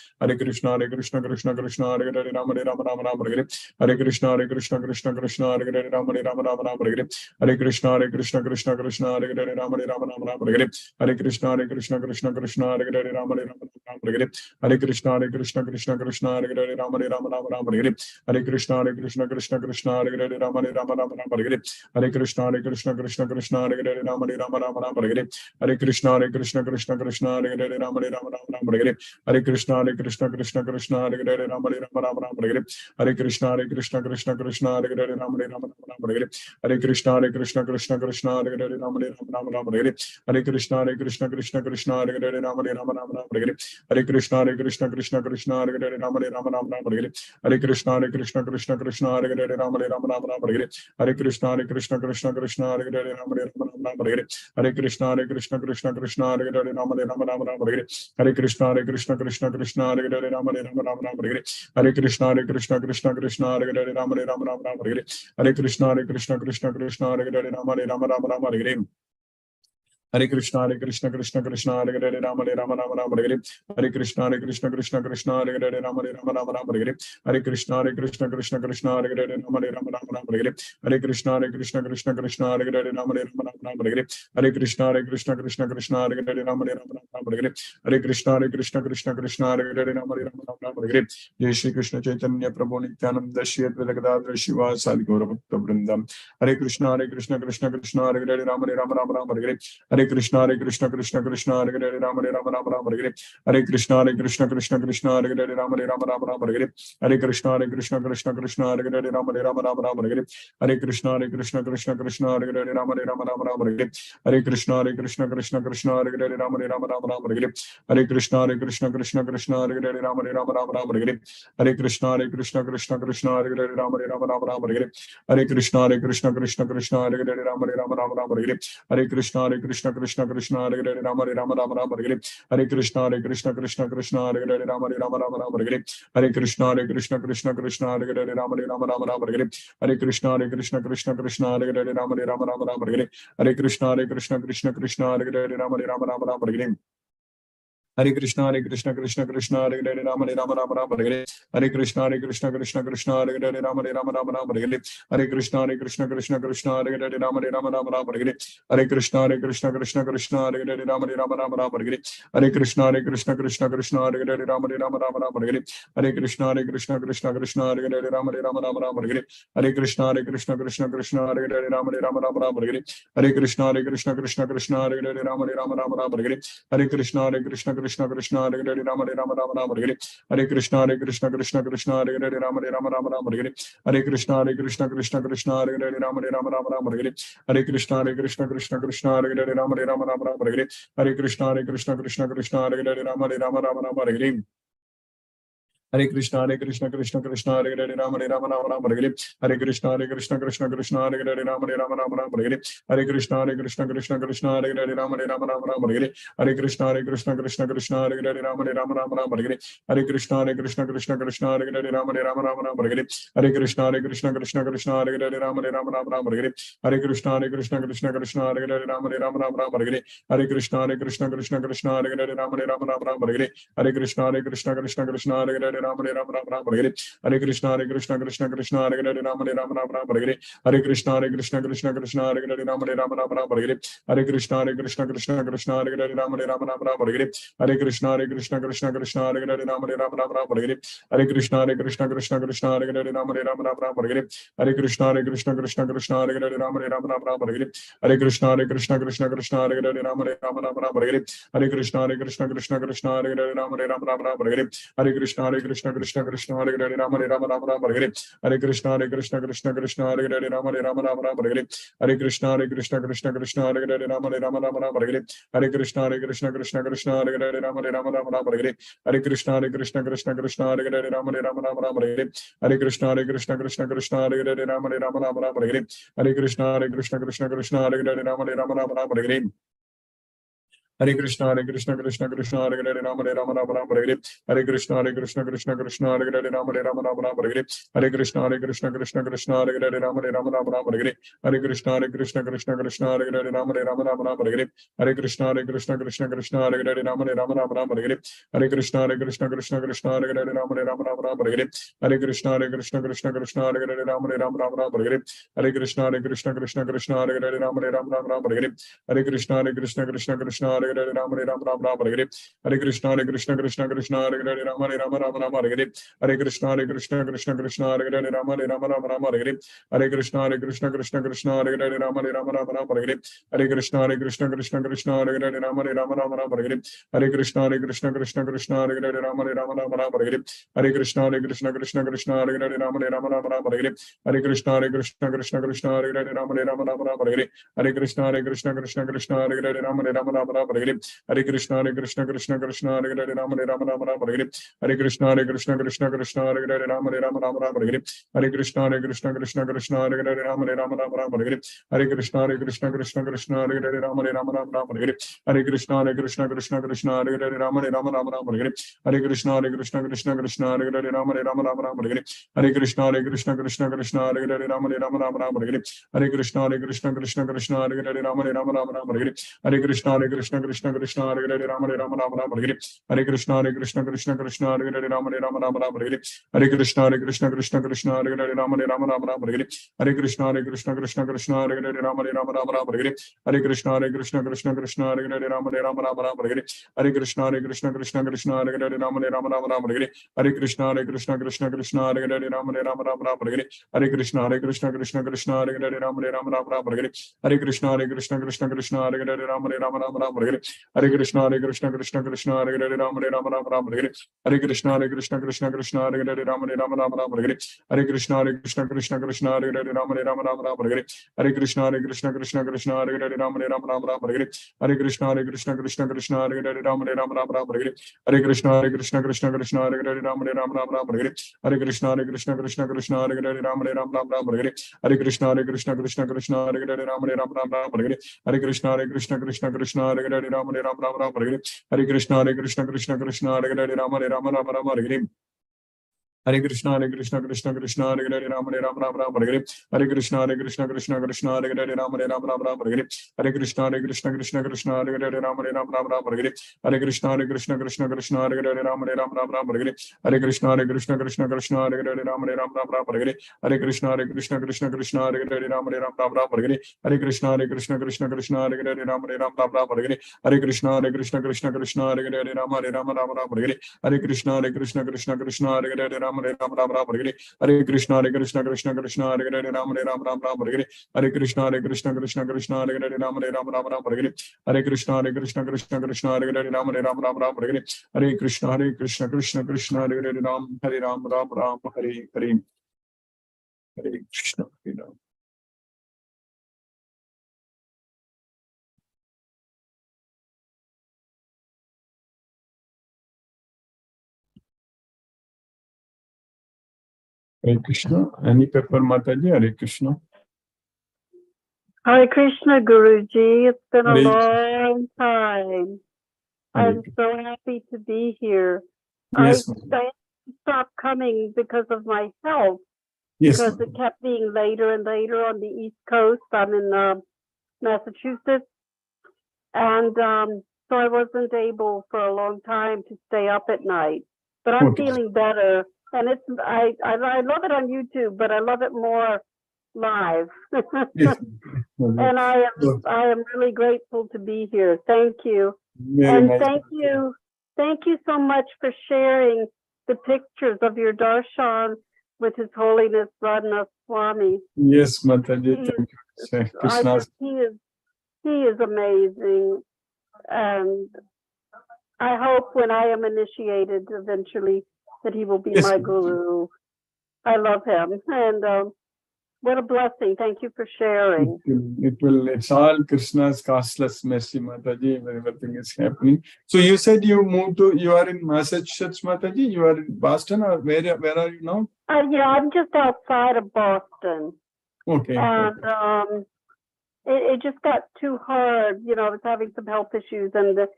Speaker 1: Krishna Krishna Hare Hare Rama Rama Rama Rama Hare Krishna Krishna Hare Hare Rama Rama Rama Rama Hare Krishna Krishna Hare Hare Rama Rama Rama Rama Hare Krishna Krishna Hare Hare Rama Rama Rama Rama Hare Krishna Krishna Hare Hare Rama Rama Rama Hare Krishna Krishna Hare Hare Rama Rama Rama Hare Krishna Krishna Hare Hare Rama Rama Rama Hare Krishna Krishna Hare Hare Rama Rama Rama Hare Krishna Krishna Hare Hare Rama Rama Rama Hare Krishna Krishna Hare Hare Rama Rama Rama Hare Krishna Krishna Hare Hare Rama Rama Rama Hare Krishna Krishna Hare Hare Rama Rama Rama Hare Krishna Krishna Hare Hare Rama Rama Rama Hare Krishna Krishna Hare Hare Rama Rama Rama Hare Krishna Krishna Hare Hare Rama Rama Rama Hare Krishna Krishna Hare Hare Rama Rama Rama Hare Krishna Krishna Hare Hare Rama Rama Rama Hare Krishna Krishna Hare Hare Rama Rama Rama Hare Krishna Krishna Hare Hare Rama Rama Rama Hare Krishna Krishna Hare Hare Rama Rama Rama Rama Hare Krishna, Krishna Krishna, Hare Hare, Rama Rama Rama Rama, Hare Hare. Hare Krishna, Krishna Krishna, Hare Hare, Rama Rama Rama Rama, Hare Hare. Hare Krishna, Krishna Krishna, Hare Hare, Rama Rama Rama Rama, Hare Hare. Hare Krishna, Krishna Krishna, Hare Hare, Rama Rama Rama Rama, Hare Hare. Hare Krishna, Krishna Krishna, Hare Hare, Rama Rama Rama Rama, Hare Hare. Hare Krishna, Krishna Krishna, Hare Hare, Rama Rama Rama Rama, Hare Hare. Jai Shri Krishna Chaitanya Prabhu Nityananda Shri Advaita Gadadhara Shivasadi Gaura Bhakta Vrindam. Hare Krishna, Krishna Krishna, Hare Hare, Rama Rama Rama Rama, Hare Hare. Hare Krishna, Krishna, Hare Hare, Rama Rama Rama Rama, Hare Hare. Hare Krishna, Krishna, Hare Hare, Rama Rama Rama Rama, Hare Hare. Hare Krishna, Krishna, Hare Hare, Rama Rama Rama Rama, Hare Hare. Hare Krishna, Krishna, Hare Hare, Rama Rama Rama Rama, Hare Hare. Hare Krishna, Krishna, Hare Hare, Rama Rama Rama Rama, Hare Hare. Hare Krishna, Krishna, Hare Hare, Rama Rama Rama Rama, Hare Hare. Hare Krishna, Krishna, Hare Hare, Rama Rama Rama Rama, Hare Hare. Hare Krishna, Krishna, Hare Hare, Rama Rama Rama Rama, Hare Hare. Hare Krishna, Krishna, Hare Hare, Rama Rama Rama Rama, Hare Hare. Hare Krishna, Krishna, Hare Hare, Rama Rama Rama Rama, Hare Hare. Hare Krishna, Krishna, Hare Hare, Rama Rama Rama Rama, Hare Hare. Hare Krishna, Krishna, Hare Hare, Rama Rama Rama Rama, Hare Hare. Hare Krishna, Krishna, Hare Hare, Rama Rama Rama Rama, Hare Hare. Hare Krishna, Krishna, Hare Hare, Rama Rama Rama Rama, Hare Hare. Hare Krishna, Krishna, Hare Hare, Rama Rama Rama Rama, Hare Hare. Hare Krishna, Krishna, Hare Hare, Rama Rama Rama Rama, Hare Hare. Hare Krishna, Krishna, Hare Hare, Rama Rama Rama Rama, Hare Hare. Hare Krishna, Krishna, Hare Hare, Rama Rama Rama Rama, Hare Hare. Hare Krishna, Krishna, Hare Hare, Rama Rama Rama Rama, Hare Hare. Hare Krishna, Krishna, Hare Hare, Rama Rama Rama Rama, Hare Hare. Hare Krishna, Krishna, Hare Hare, Rama Rama Rama Rama, Hare Hare. Hare Krishna, Krishna, Hare Hare, Rama Rama Rama Rama, Hare Hare. Hare Krishna, Krishna, Hare Hare, Rama Rama Rama Rama, Hare Hare. Hare Krishna, Krishna, Hare Hare, Rama Rama Rama Rama, Hare Hare. Hare Krishna, Krishna, Hare Hare, Rama Rama Rama Rama, Hare Hare. Hare Krishna, Krishna, Hare Hare, Rama Rama Rama Rama, Hare Hare. Hare Krishna, Krishna, Hare Hare, Rama Rama Rama Rama, Hare Hare. Hare Krishna, Krishna, Hare Hare, Rama Rama Rama Rama, Hare Hare. Hare Krishna, Krishna, Hare Hare, Rama Rama Rama Rama, Hare Hare. Hare Krishna, Krishna, Hare Hare, Rama Rama Rama Rama, Hare Hare. Hare Krishna, Krishna, Hare Hare, Rama Rama Rama Rama, Hare Hare. Hare Krishna, Krishna, Hare Hare, Rama Rama Rama Rama, Hare Hare. Hare Krishna, Krishna, Hare Hare, Rama Rama Rama Rama, Hare Hare. Hare Krishna, Krishna, Hare Hare, Rama Rama Rama Rama, Hare Hare. Hare Krishna, Krishna, Hare Hare, Rama Rama Rama Rama, Hare Hare. Hare Krishna, Krishna, Hare Hare, Rama Rama Rama Rama, Hare Hare. Hare Krishna, Krishna, Hare Hare, Rama Rama Rama Rama, Hare Hare. Hare Krishna, Krishna, Hare Hare, Rama Rama Rama Rama, Hare Hare. Hare Krishna, Krishna, Hare Hare, Rama Rama Rama Rama, Hare Hare. Hare Krishna, Krishna, Hare Hare, Rama Rama Rama Rama, Hare Hare. Hare Krishna, Krishna, Hare Hare, Rama Rama Rama Rama, Hare Hare. Hare Krishna, Krishna, Hare Hare, Rama Rama Rama Rama, Hare Hare. Hare Krishna, Krishna, Hare Hare, Rama Rama Rama Rama, Hare Hare. Hare Krishna, Krishna, Hare Hare, Rama Rama Rama Rama, Hare Hare. Hare Krishna, Krishna, Hare Hare, Rama Rama Rama Rama, Hare Hare. Hare Krishna, Krishna, Hare Hare, Rama Rama Rama Rama, Hare Hare. Hare Krishna, Krishna, Hare Hare, Rama Rama Rama Rama, Hare Hare. Hare Krishna, Krishna, Hare Hare, Rama Rama Rama Rama, Hare Hare. Hare Krishna, Krishna, Hare Hare, Rama Rama Rama Rama, Hare Hare. Hare Krishna, Krishna, Hare Hare, Rama Rama Rama Rama, Hare Hare. Hare Krishna, Krishna, Hare Hare, Rama Rama Rama Rama, Hare Hare. Hare Krishna, Krishna, Hare Hare, Rama Rama Rama Rama, Hare Hare. Hare Krishna, Krishna, Hare Hare, Rama Rama Rama Rama, Hare Hare. Hare Krishna, Krishna, Hare Hare, Rama Rama Rama Rama, Hare Hare. Hare Krishna, Krishna, Hare Hare, Rama Rama Rama Rama, Hare Hare. Hare Krishna, Krishna, Hare Hare, Rama Rama Rama Rama, Hare Hare. Hare Krishna, Krishna, Hare Hare, Rama Rama Rama Rama, Hare Hare. Hare Krishna, Krishna, Hare Hare, Rama Rama Rama Rama, Hare Hare. Hare Krishna, Krishna, Hare Hare, Rama Rama Rama, Hare Hare. Hare Krishna, Krishna, Hare Hare, Rama Rama Rama, Hare Hare. Hare Krishna, Krishna, Hare Hare, Rama Rama Rama, Hare Hare. Hare Krishna, Krishna, Hare Hare, Rama Rama Rama, Hare Hare. Hare Krishna, Krishna, Hare Hare, Rama Rama Rama, Hare Hare. Hare Krishna, Krishna, Hare Hare, Rama Rama Rama, Hare Hare. Hare Krishna, Krishna, Hare Hare, Rama Rama Rama, Hare Hare. Hare Krishna, Krishna, Hare Hare, Rama Rama Rama, Hare Hare. Hare Krishna, Krishna, Hare Hare, Rama Rama Rama, Hare Hare. Hare Krishna, Hare Krishna, Krishna Krishna, Hare Hare, Rama Rama Rama Rama, Hare Krishna, Hare Krishna, Krishna Krishna, Hare Hare, Rama Rama Rama Rama, Hare Krishna, Hare Krishna, Krishna Krishna, Hare Hare, Rama Rama Rama Rama, Hare Krishna, Hare Krishna, Krishna Krishna, Hare Hare, Rama Rama Rama Rama, Hare Krishna, Hare Krishna, Krishna Krishna, Hare Hare, Rama Rama Rama Rama, Hare Krishna, Hare Krishna, Krishna Krishna, Hare Hare, Rama Rama Rama Rama, Hare Krishna, Hare Krishna, Krishna Krishna, Hare Hare, Rama Rama Rama Rama, Hare Krishna, Hare Krishna, Krishna Krishna, Hare Hare, Rama Rama Rama Rama, Hare Krishna, Hare Krishna, Krishna Krishna, Hare Hare, Rama Rama Rama Rama, Hare Krishna, Hare Krishna, Krishna Krishna, Hare Hare, Rama Rama Rama Rama, Hare Krishna, Hare Krishna, Krishna Krishna, Hare Hare, Rama Rama Rama Rama, Hare Krishna, Hare Krishna, Krishna Krishna, Hare Hare, Rama Rama Rama Rama, Hare Krishna, Hare Krishna, Krishna Krishna, Hare Hare, Rama Rama Rama Rama, Hare Krishna, Hare Krishna, Krishna Krishna, Hare Hare, Rama Rama Rama Rama, Hare Krishna, Hare Krishna, Krishna Krishna, Hare Hare, Rama Rama Rama Rama, Hare Krishna, Hare Krishna, Krishna Krishna, Hare Hare, Rama Rama Rama Rama, Hare Krishna, Hare Krishna, Krishna Krishna, Hare Hare, Rama Rama Rama Rama, Hare Krishna, Hare Krishna, Krishna Krishna, Hare Hare, Rama Rama Rama Rama, Hare Krishna, Hare Krishna, Krishna Krishna, Hare Hare, Rama Rama Rama Rama, Hare Krishna, Hare Krishna, Krishna Krishna, Hare Hare, Rama Rama Rama Rama, Hare Krishna, Hare Krishna, Krishna Krishna, Hare Hare, Rama Rama Rama Rama, Hare Krishna, Hare Krishna, Krishna Krishna, Hare Hare, Rama Rama Rama Rama, Hare Krishna, Hare Krishna, Krishna Krishna, Hare Hare, Rama Rama Rama Rama, Hare Krishna, Hare Krishna, Krishna Krishna, Hare Hare, Rama Rama Rama Rama, Hare Krishna, Hare Krishna, Krishna Krishna, Hare Hare, Rama Rama Rama Rama, Hare Krishna, Hare Krishna, Krishna Krishna, Hare Hare, Rama Rama Rama Rama, Hare Krishna, Hare Krishna, Krishna Krishna, Hare Hare, Rama Rama Rama Rama, Hare Krishna, Hare Krishna, Krishna Krishna, Hare Hare, Rama Rama Rama Rama, Hare Krishna, Hare Krishna, Krishna Krishna, Hare Hare, Rama Rama Rama Rama, Hare Krishna, Hare Krishna, Krishna Krishna, Hare Hare, Rama Rama Rama Rama, Hare Krishna, Hare Krishna, Krishna Krishna, Hare Hare, Rama Rama Rama Rama, Hare Krishna, Hare Krishna, Krishna Krishna, Hare Hare, Rama Rama Rama Rama, Hare Krishna, Hare Krishna, Krishna Krishna, Hare Hare, Rama Rama Rama Rama, Hare Krishna, Hare Krishna, Krishna Krishna, Hare Hare, Rama Rama Rama Rama, Hare Krishna, Hare Krishna, Krishna Krishna, Hare Hare, Rama Rama Rama Rama, Hare Krishna, Hare Krishna, Krishna Krishna, Hare Hare, Rama Rama Rama Rama, Hare Krishna, Hare Krishna, Krishna Krishna, Hare Hare, Rama Rama Rama Rama, Hare Krishna, Hare Krishna, Krishna Krishna, Hare Hare, Rama Rama Rama Rama, Hare Krishna, Hare Krishna, Krishna Krishna, Hare Hare, Rama Rama Rama Rama, Hare Krishna, Hare Krishna, Krishna Krishna, Hare Hare, Hare Ram, Ram Ram, Hare Hare, Hare Krishna, Hare Ram. Hare Krishna. Any pepper Mataji, Hare Krishna.
Speaker 2: Hare Krishna, Guruji. It's been a
Speaker 1: Hare
Speaker 2: long time.
Speaker 1: Hare
Speaker 2: I'm so happy to be here.
Speaker 1: Yes,
Speaker 2: I
Speaker 1: ma'am.
Speaker 2: stopped coming because of my health,
Speaker 1: Yes,
Speaker 2: because
Speaker 1: ma'am.
Speaker 2: it kept being later and later on the East Coast. I'm in Massachusetts. And so I wasn't able for a long time to stay up at night. But I'm
Speaker 1: Okay.
Speaker 2: feeling better. And I love it on YouTube, but I love it more live.
Speaker 1: Yes.
Speaker 2: And I am really grateful to be here. Thank you.
Speaker 1: Very
Speaker 2: And
Speaker 1: nice.
Speaker 2: thank you so much for sharing the pictures of your darshan with His Holiness Radhanath Swami.
Speaker 1: Yes, Mataji, thank you. Krishna.
Speaker 2: He is amazing. And I hope when I am initiated eventually that he will be my guru. I love him. And what a blessing. Thank you for sharing.
Speaker 1: It's all Krishna's costless mercy, Mataji, when everything is happening. So you said you are in Massachusetts, Mataji? You are in Boston, or where are you now?
Speaker 2: Yeah, I'm just outside of Boston.
Speaker 1: Okay.
Speaker 2: And it just got too hard. I was having some health issues, and the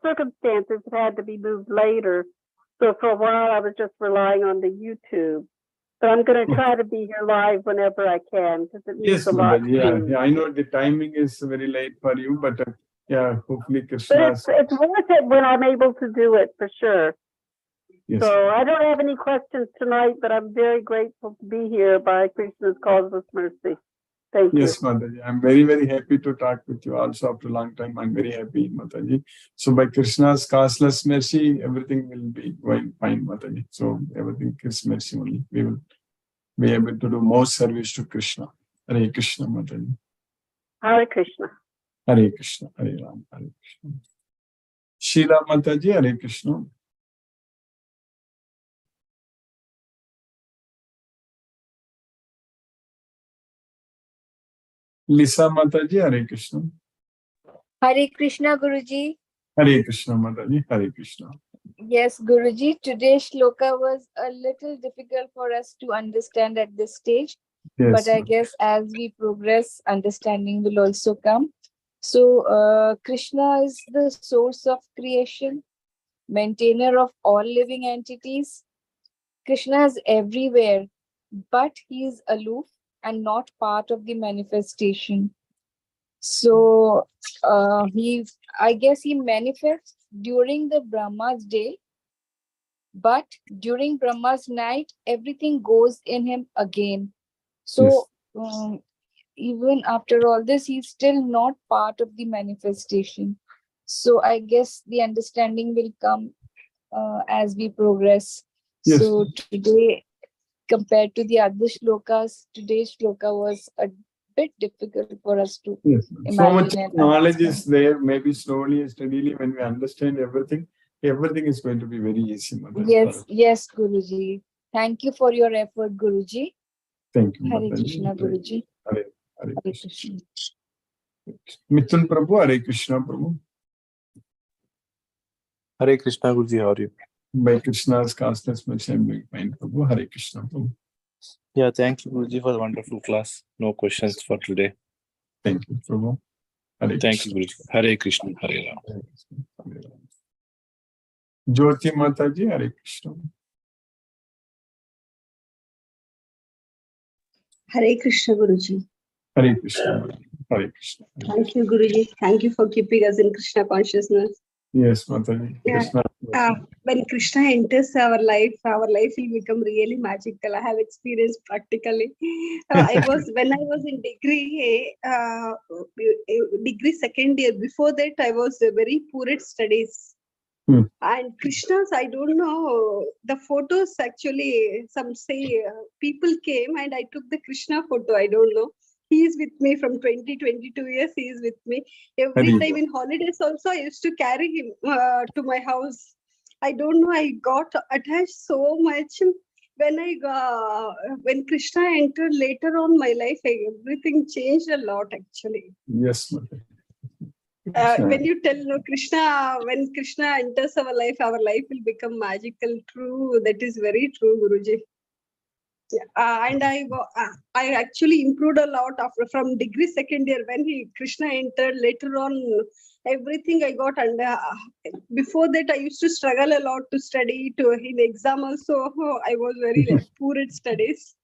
Speaker 2: circumstances had to be moved later. So for a while, I was just relying on the YouTube. But I'm going to try to be here live whenever I can, because it means a lot.
Speaker 1: Yeah, I know the timing is very late for you, but yeah, hopefully Krishna.
Speaker 2: But it's worth it when I'm able to do it, for sure.
Speaker 1: Yes.
Speaker 2: So I don't have any questions tonight, but I'm very grateful to be here by Krishna's causeless mercy. Thank you.
Speaker 1: Yes, Mataji. I'm very, very happy to talk with you also after a long time. I'm very happy, Mataji. So by Krishna's causeless mercy, everything will be going fine, Mataji. So everything is mercy only. We will be able to do more service to Krishna. Hare Krishna, Mataji.
Speaker 2: Hare Krishna.
Speaker 1: Hare Krishna. Hare Ram. Hare Krishna. Sheila Mataji, Hare Krishna. Lisa Mataji, Hare Krishna.
Speaker 3: Hare Krishna, Guruji.
Speaker 1: Hare Krishna, Mataji. Hare Krishna.
Speaker 3: Yes, Guruji, today's shloka was a little difficult for us to understand at this stage. But
Speaker 1: Yes,
Speaker 3: I guess as we progress, understanding will also come. So, Krishna is the source of creation, maintainer of all living entities. Krishna is everywhere, but he is aloof and not part of the manifestation. So, I guess he manifests during the Brahma's day, but during Brahma's night, everything goes in him again.
Speaker 1: yes,
Speaker 3: So, even after all this, he's still not part of the manifestation. So, I guess the understanding will come as we progress.
Speaker 1: yes,
Speaker 3: So, today, compared to the other shlokas, today's shloka was a bit difficult for us to
Speaker 1: yes. So much
Speaker 3: imagine and
Speaker 1: knowledge
Speaker 3: understand.
Speaker 1: is there. Maybe slowly and steadily, when we understand everything, everything is going to be very easy, Mataji.
Speaker 3: Yes, yes, Guruji. Thank you for your effort, Guruji.
Speaker 1: Thank you,
Speaker 3: Hare
Speaker 1: Mataji.
Speaker 3: Krishna, Guruji.
Speaker 1: Hare
Speaker 3: Hare
Speaker 1: Krishna.
Speaker 3: Krishna.
Speaker 1: Mithun Prabhu, Hare Krishna, Prabhu.
Speaker 4: Hare Krishna, Guruji, how are you?
Speaker 1: By Krishna's castness, much I'm doing fine, Prabhu. Hare Krishna, Prabhu.
Speaker 4: Yeah, thank you, Guruji, for the wonderful class. No questions for today.
Speaker 1: Thank you, Prabhu. Hare
Speaker 4: Thank you,
Speaker 1: Krishna.
Speaker 4: Guruji. Hare Krishna, Hare Ram.
Speaker 1: Hare Krishna, Hare Ram. Jyoti Mataji, Hare Krishna.
Speaker 5: Hare Krishna, Guruji.
Speaker 1: Hare Krishna, Hare Krishna.
Speaker 5: Thank you, Guruji. Thank you for keeping us in Krishna consciousness.
Speaker 1: Yes, Mataji.
Speaker 5: Yeah.
Speaker 1: Krishna.
Speaker 5: When Krishna enters our life will become really magical. I have experienced practically. When I was in degree second year. Before that, I was very poor at studies. And Krishna's, I don't know, the photos actually, some say people came and I took the Krishna photo. I don't know. He is with me from 22 years. He is with me. Every time in holidays also, I used to carry him to my house. I don't know, I got attached so much. When Krishna entered later on my life, everything changed a lot actually.
Speaker 1: Yes, Mataji.
Speaker 5: When you tell Krishna, when Krishna enters our life will become magical. True, that is very true, Guruji. And I actually improved a lot from degree second year when Krishna entered. Later on, everything I got under. Before that, I used to struggle a lot to study. In exam also, I was very poor at studies.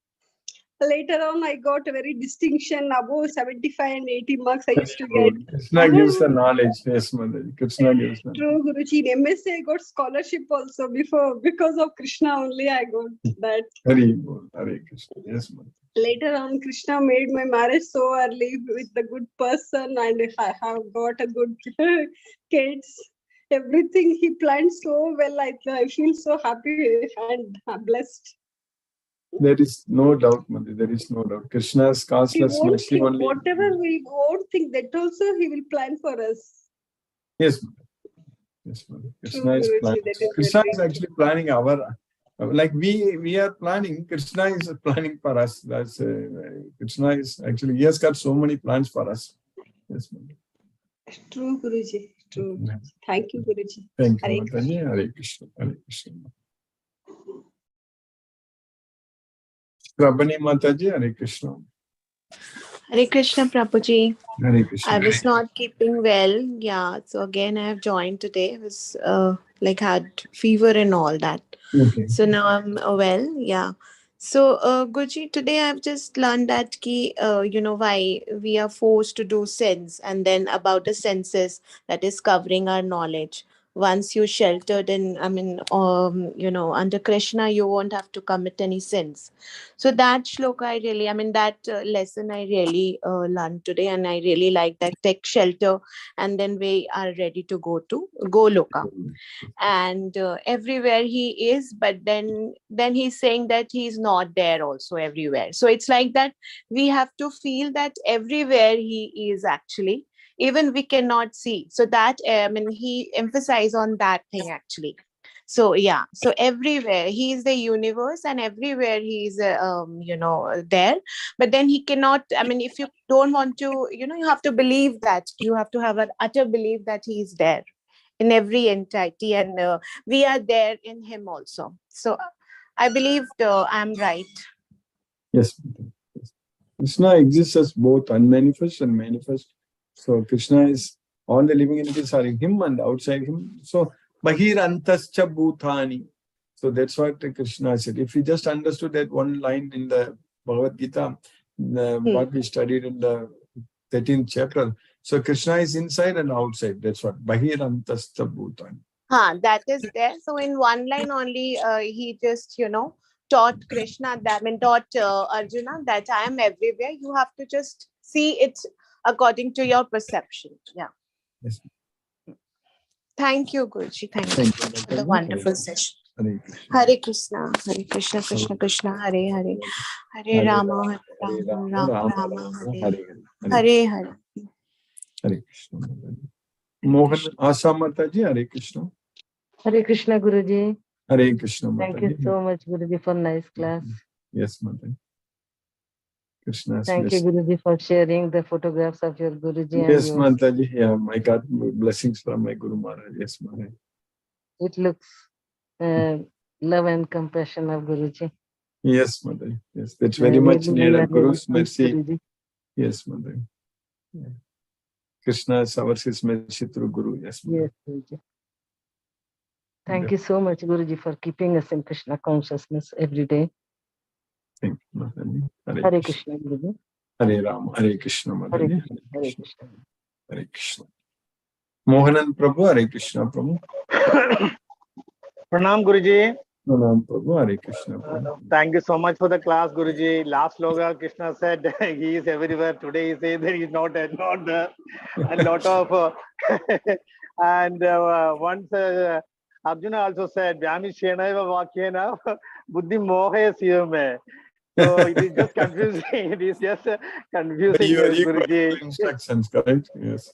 Speaker 5: Later on, I got a very distinction above 75 and 80 marks. I used to get.
Speaker 1: Krishna gives the knowledge. Yes, Mataji. Krishna gives the
Speaker 5: True, Guruji. In MSc, I got scholarship also because of Krishna only. I got that.
Speaker 1: Hare Krishna. Yes, Mataji.
Speaker 5: Later on, Krishna made my marriage so early with a good person, and I have got a good kids. Everything he planned so well. I feel so happy and blessed.
Speaker 1: There is no doubt, Mataji. There is no doubt. Krishna's causeless mercy only.
Speaker 5: Whatever we won't think, that also he will plan for us.
Speaker 1: Yes, Mataji. Yes, Mataji. Krishna
Speaker 5: True,
Speaker 1: is
Speaker 5: Guruji,
Speaker 1: planning.
Speaker 5: that is
Speaker 1: Krishna
Speaker 5: very
Speaker 1: is actually planning our. Like we are planning. Krishna is planning for us. That's Krishna is actually, he has got so many plans for us. Yes, Mataji.
Speaker 5: True, Guruji. True. Thank you, Guruji.
Speaker 1: Thank
Speaker 5: Hare
Speaker 1: you, Mataji. Hare Krishna. Hare Krishna. Prabhani Mataji, Hare Krishna.
Speaker 6: Hare Krishna, Prabhuji.
Speaker 1: Hare Krishna.
Speaker 6: I was not keeping well. Yeah. So again, I have joined today. I was had fever and all that.
Speaker 1: Okay.
Speaker 6: So now I'm well. Yeah. So Guruji, today I've just learned that why we are forced to do sense, and then about the senses that is covering our knowledge. Once you sheltered in, under Krishna, you won't have to commit any sins. So that shloka, that lesson I really learned today, and I really like that. Take shelter, and then we are ready to go to Goloka. And everywhere he is, but then he's saying that he's not there also everywhere. So it's like that we have to feel that everywhere he is actually, even we cannot see. So that he emphasized on that thing actually. So yeah, so everywhere he is the universe, and everywhere he is, there. But then he cannot. I mean, if you don't want to, you have to believe that. You have to have an utter belief that he is there in every entity, and we are there in him also. So I believed I'm right.
Speaker 1: Yes, Mataji. Yes. Krishna exists as both unmanifest and manifest. So Krishna is, all the living entities are in him and outside him. So Bahir Antascha Bhutani. So that's what Krishna said. If we just understood that one line in the Bhagavad Gita, what we studied in the 13th chapter. So Krishna is inside and outside. That's what Bahir Antascha Bhutani.
Speaker 6: That is there. So in one line only, he just, taught Krishna that, I mean, taught Arjuna that I am everywhere. You have to just see it according to your perception. Yeah.
Speaker 1: Yes.
Speaker 6: Thank you, Guruji. Thank you for the wonderful session.
Speaker 1: Hare Krishna.
Speaker 6: Hare Krishna, Krishna Krishna, Hare Hare, Hare Rama, Hare Rama, Rama Rama, Hare Hare.
Speaker 1: Hare Krishna. Mohan Asa Mataji, Hare Krishna.
Speaker 7: Hare Krishna, Guruji.
Speaker 1: Hare Krishna.
Speaker 7: Thank you so much, Guruji, for nice class.
Speaker 1: Yes, Mataji. Krishna.
Speaker 7: Thank you, Guruji, for sharing the photographs of your Guruji.
Speaker 1: Yes,
Speaker 7: and yours.
Speaker 1: Mataji. Yeah, I got blessings from my Guru Maharaj. Yes, Maharaj.
Speaker 7: It looks love and compassion of Guruji.
Speaker 1: Yes, Mataji. Yes, that's very much needed. Guru's mercy.
Speaker 7: Guruji.
Speaker 1: Yes, Mataji. Yeah. Krishna showers his mercy through Guru. Yes, Mataji.
Speaker 7: Yes, Guruji. Thank you so much, Guruji, for keeping us in Krishna consciousness every day.
Speaker 1: Thank you, Mataji.
Speaker 7: Hare Krishna, Guruji.
Speaker 1: Hare Rama. Hare Krishna, Mataji.
Speaker 7: Hare Krishna.
Speaker 1: Hare Krishna. Mohanan Prabhu. Hare Krishna, Prabhu.
Speaker 8: Pranam, Guruji.
Speaker 1: Pranam, Prabhu. Hare Krishna, Prabhu.
Speaker 8: Thank you so much for the class, Guruji. Last sloga, Krishna said he is everywhere. Today he says that he is not there. A lot of and once Arjuna also said, Vyami Shenaiva Vakyena Buddhi Mohe Siyame. So it is just confusing. It is just confusing,
Speaker 1: You are
Speaker 8: Guruji.
Speaker 1: instructions, correct? Yes.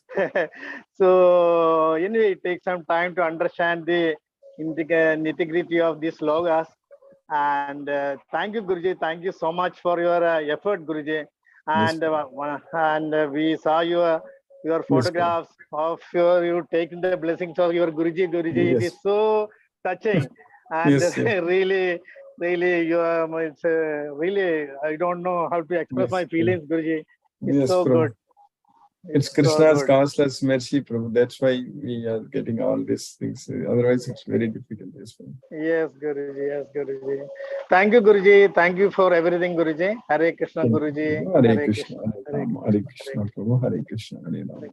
Speaker 8: So anyway, it takes some time to understand the nitty-gritty of these slogas. And thank you, Guruji. Thank you so much for your effort, Guruji. And and we saw your photographs of you taking the blessings of your Guruji. Guruji,
Speaker 1: Yes.
Speaker 8: it is so touching. And
Speaker 1: Yes, yes.
Speaker 8: really, you are, it's really, I don't know how to express
Speaker 1: Yes,
Speaker 8: my feelings, Guruji. It's
Speaker 1: Yes,
Speaker 8: so
Speaker 1: Prabhu.
Speaker 8: good.
Speaker 1: It's
Speaker 8: so
Speaker 1: Krishna's
Speaker 8: good.
Speaker 1: causeless mercy, Prabhu. That's why we are getting all these things. Otherwise, it's very difficult. Yes, Prabhu.
Speaker 8: Yes, Guruji. Yes, Guruji. Thank you, Guruji. Thank you for everything, Guruji. Hare Krishna,
Speaker 1: Thank you,
Speaker 8: Guruji.
Speaker 1: Prabhu. Hare
Speaker 8: Hare
Speaker 1: Krishna.
Speaker 8: Krishna.
Speaker 1: Hare Rama. Hare Krishna, Prabhu. Hare Krishna. Hare Rama.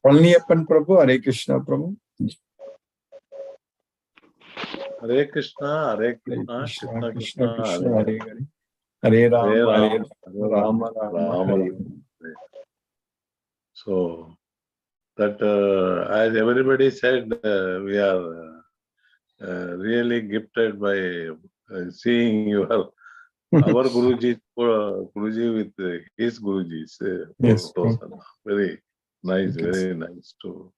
Speaker 1: Palniyappan Prabhu. Hare Krishna, Prabhu.
Speaker 4: Hare Krishna, Hare
Speaker 1: Hare
Speaker 4: Krishna,
Speaker 1: Krishna,
Speaker 4: Krishna
Speaker 1: Krishna,
Speaker 4: Krishna,
Speaker 1: Krishna,
Speaker 4: Hare
Speaker 1: Hare Hare. Hare Rama, Hare
Speaker 4: Hare
Speaker 1: Rama, Rama, Hare Hare.
Speaker 4: So that as everybody said, we are really gifted by seeing our Guruji with his Gurujis.
Speaker 1: Yes.
Speaker 4: Very nice,
Speaker 1: Yes.
Speaker 4: very nice to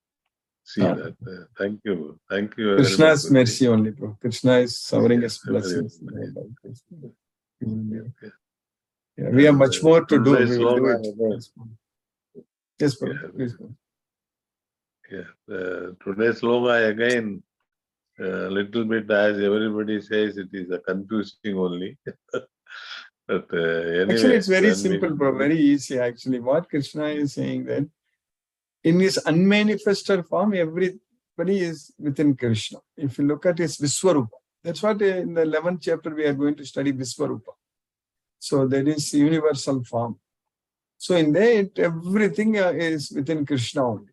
Speaker 4: see that. Thank you. Thank you very
Speaker 1: Krishna's
Speaker 4: much, Guruji.
Speaker 1: mercy only, bro. Krishna is showering his
Speaker 4: Very
Speaker 1: blessings.
Speaker 4: nice.
Speaker 1: Yeah, we have much more to do.
Speaker 4: today's
Speaker 1: We will do
Speaker 4: slogan
Speaker 1: it.
Speaker 4: again.
Speaker 1: Yes, bro.
Speaker 4: Yeah.
Speaker 1: Please go.
Speaker 4: Yeah, today's slogan again, little bit as everybody says, it is a confusing only. But anyway,
Speaker 1: Actually, it's very
Speaker 4: when
Speaker 1: simple,
Speaker 4: we-
Speaker 1: bro. Very easy, actually. What Krishna is saying that in his unmanifested form, everybody is within Krishna. If you look at his Viswarupa, that's what in the 11th chapter we are going to study Viswarupa. So that is universal form. So in that, everything is within Krishna only.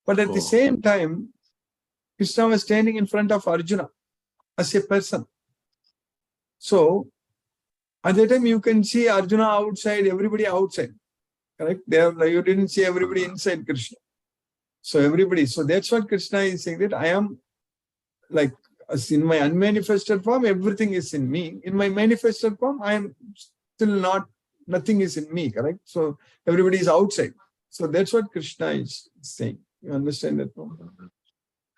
Speaker 1: But at the same time, Krishna was standing in front of Arjuna as a person. So at that time, you can see Arjuna outside, everybody outside. Correct? You didn't see everybody inside Krishna. So everybody. So that's what Krishna is saying, that I am like, as in my unmanifested form, everything is in me. In my manifested form, I am still nothing is in me. Correct? So everybody is outside. So that's what Krishna is saying. You understand that?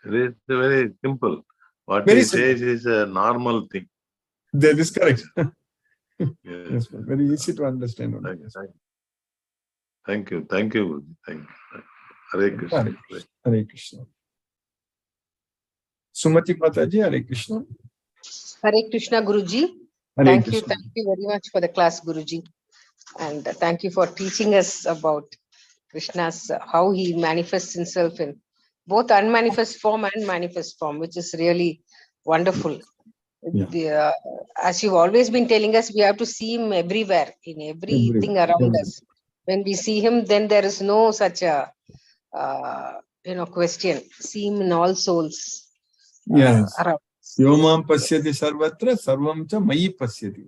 Speaker 4: It is very simple. What
Speaker 1: Very
Speaker 4: he
Speaker 1: simple.
Speaker 4: says is a normal thing.
Speaker 1: That is correct.
Speaker 4: Yes.
Speaker 1: Yes, very easy to understand. Only.
Speaker 4: Thank you. Thank you. Thank you. Hare Krishna.
Speaker 1: Hare Krishna. Sumati Mataji, Hare Krishna.
Speaker 9: Hare Krishna, Guruji.
Speaker 1: Hare
Speaker 9: Thank
Speaker 1: Krishna.
Speaker 9: you very much for the class, Guruji. And thank you for teaching us about Krishna's, how he manifests himself in both unmanifest form and manifest form, which is really wonderful.
Speaker 1: Yeah.
Speaker 9: As you've always been telling us, we have to see him everywhere, in everything around us. When we see him, then there is no such a question. See him in all souls
Speaker 1: Yes.
Speaker 9: around.
Speaker 1: Yomam pasyati sarvatra sarvam cha mayi pasyati.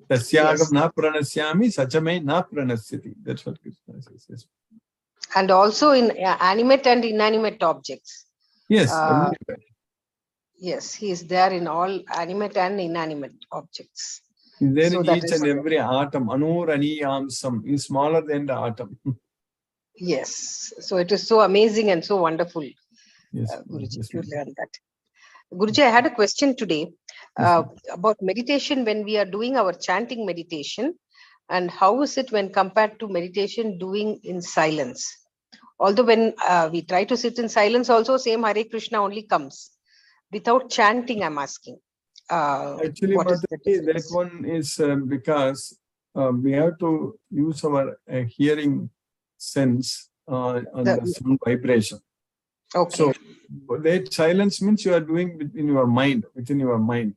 Speaker 1: Tasyagam na pranasyami sachamay na pranasyati. That's what Krishna says. Yes.
Speaker 9: And also in animate and inanimate objects.
Speaker 1: Yes.
Speaker 9: Yes, he is there in all animate and inanimate objects.
Speaker 1: He's there in each and every atom. Anurani Amsam is smaller than the atom.
Speaker 9: Yes. So it is so amazing and so wonderful,
Speaker 1: Yes,
Speaker 9: Guruji, to learn that. Guruji, I had a question today about meditation when we are doing our chanting meditation, and how is it when compared to meditation doing in silence? Although when we try to sit in silence also, same Hare Krishna only comes. Without chanting, I'm asking.
Speaker 1: Actually, that one is because we have to use our hearing sense on the sound vibration.
Speaker 9: Okay.
Speaker 1: So that silence means you are doing within your mind.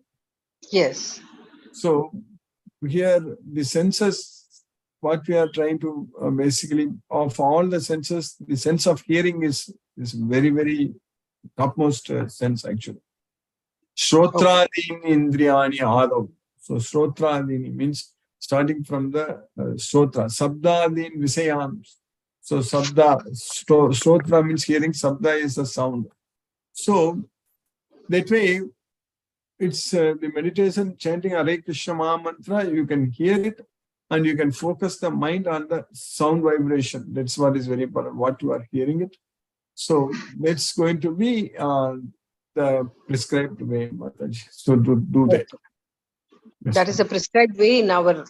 Speaker 9: Yes.
Speaker 1: So here the senses, what we are trying to basically, of all the senses, the sense of hearing is very, very topmost sense actually. Shrotradini indriyani adav. So Shrotradini means starting from the Shrotra. Sabdadin visayam. So Sabda, Shrotra means hearing, Sabda is the sound. So that way, it's the meditation chanting Hare Krishna Maha Mantra, you can hear it and you can focus the mind on the sound vibration. That's what is very important, what you are hearing it. So that's going to be the prescribed way, Mataji. So to do that. Yes.
Speaker 9: That is a prescribed way in our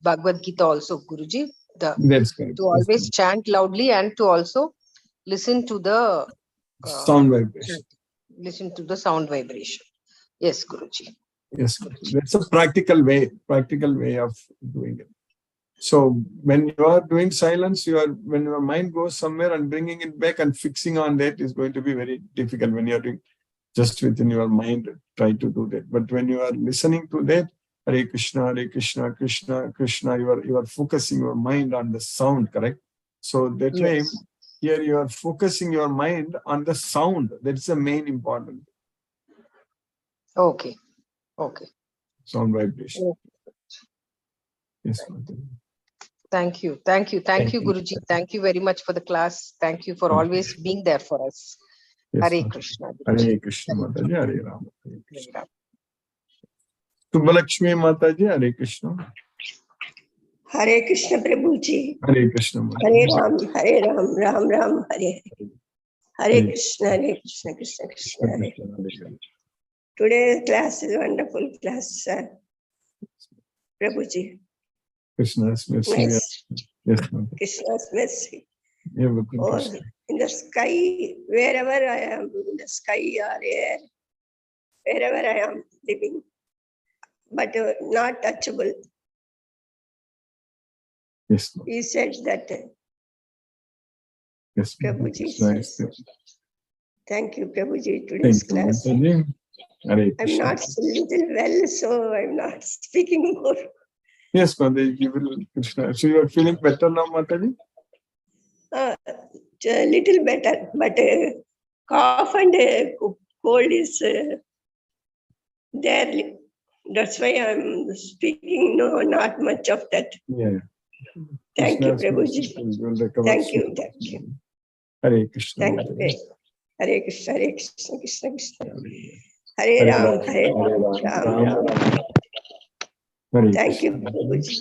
Speaker 9: Bhagavad Gita also, Guruji.
Speaker 1: That's correct.
Speaker 9: To always chant loudly and to also listen to the
Speaker 1: sound vibration.
Speaker 9: Listen to the sound vibration. Yes, Guruji.
Speaker 1: Yes, that's a practical way of doing it. So when you are doing silence, when your mind goes somewhere and bringing it back and fixing on that is going to be very difficult when you are doing just within your mind, try to do that. But when you are listening to that, Hare Krishna, Krishna, Krishna, you are focusing your mind on the sound, correct? So that way, here you are focusing your mind on the sound. That's the main important.
Speaker 9: Okay.
Speaker 1: Sound vibration.
Speaker 9: Okay.
Speaker 1: Yes.
Speaker 9: Thank you, Guruji. Thank you very much for the class. Thank you for always being there for us.
Speaker 1: Yes,
Speaker 9: Hare Krishna.
Speaker 1: Hare Krishna, Mataji, Hare Rama. Subbalakshmi Mataji, Hare Krishna.
Speaker 10: Hare Krishna, Prabhuji.
Speaker 1: Hare Krishna,
Speaker 10: Mataji. Hare Ram, Ram Ram, Hare Hare Krishna, Krishna Krishna, Hare. Today's class is a wonderful class, sir. Prabhuji.
Speaker 1: Krishna's mercy.
Speaker 10: Nice.
Speaker 1: Yes,
Speaker 10: Krishna's mercy.
Speaker 1: Or
Speaker 10: in the sky, wherever I am, in the sky or air, wherever I am living, but not touchable.
Speaker 1: Yes.
Speaker 10: He said that.
Speaker 1: Yes,
Speaker 10: Prabhuji.
Speaker 1: Nice.
Speaker 10: Thank you, Prabhuji, today's class. I'm not a little well, so I'm not speaking more.
Speaker 1: Yes, Mataji, you will, Krishna. So you are feeling better now, Mataji?
Speaker 10: A little better, but cough and cold is there. That's why I'm speaking not much of that.
Speaker 1: Yeah.
Speaker 10: Thank you, Prabhuji. Thank you.
Speaker 1: Hare Krishna.
Speaker 10: Thank you. Hare Krishna, Krishna Krishna. Hare Ram, Hare Ram. Thank you, Prabhuji.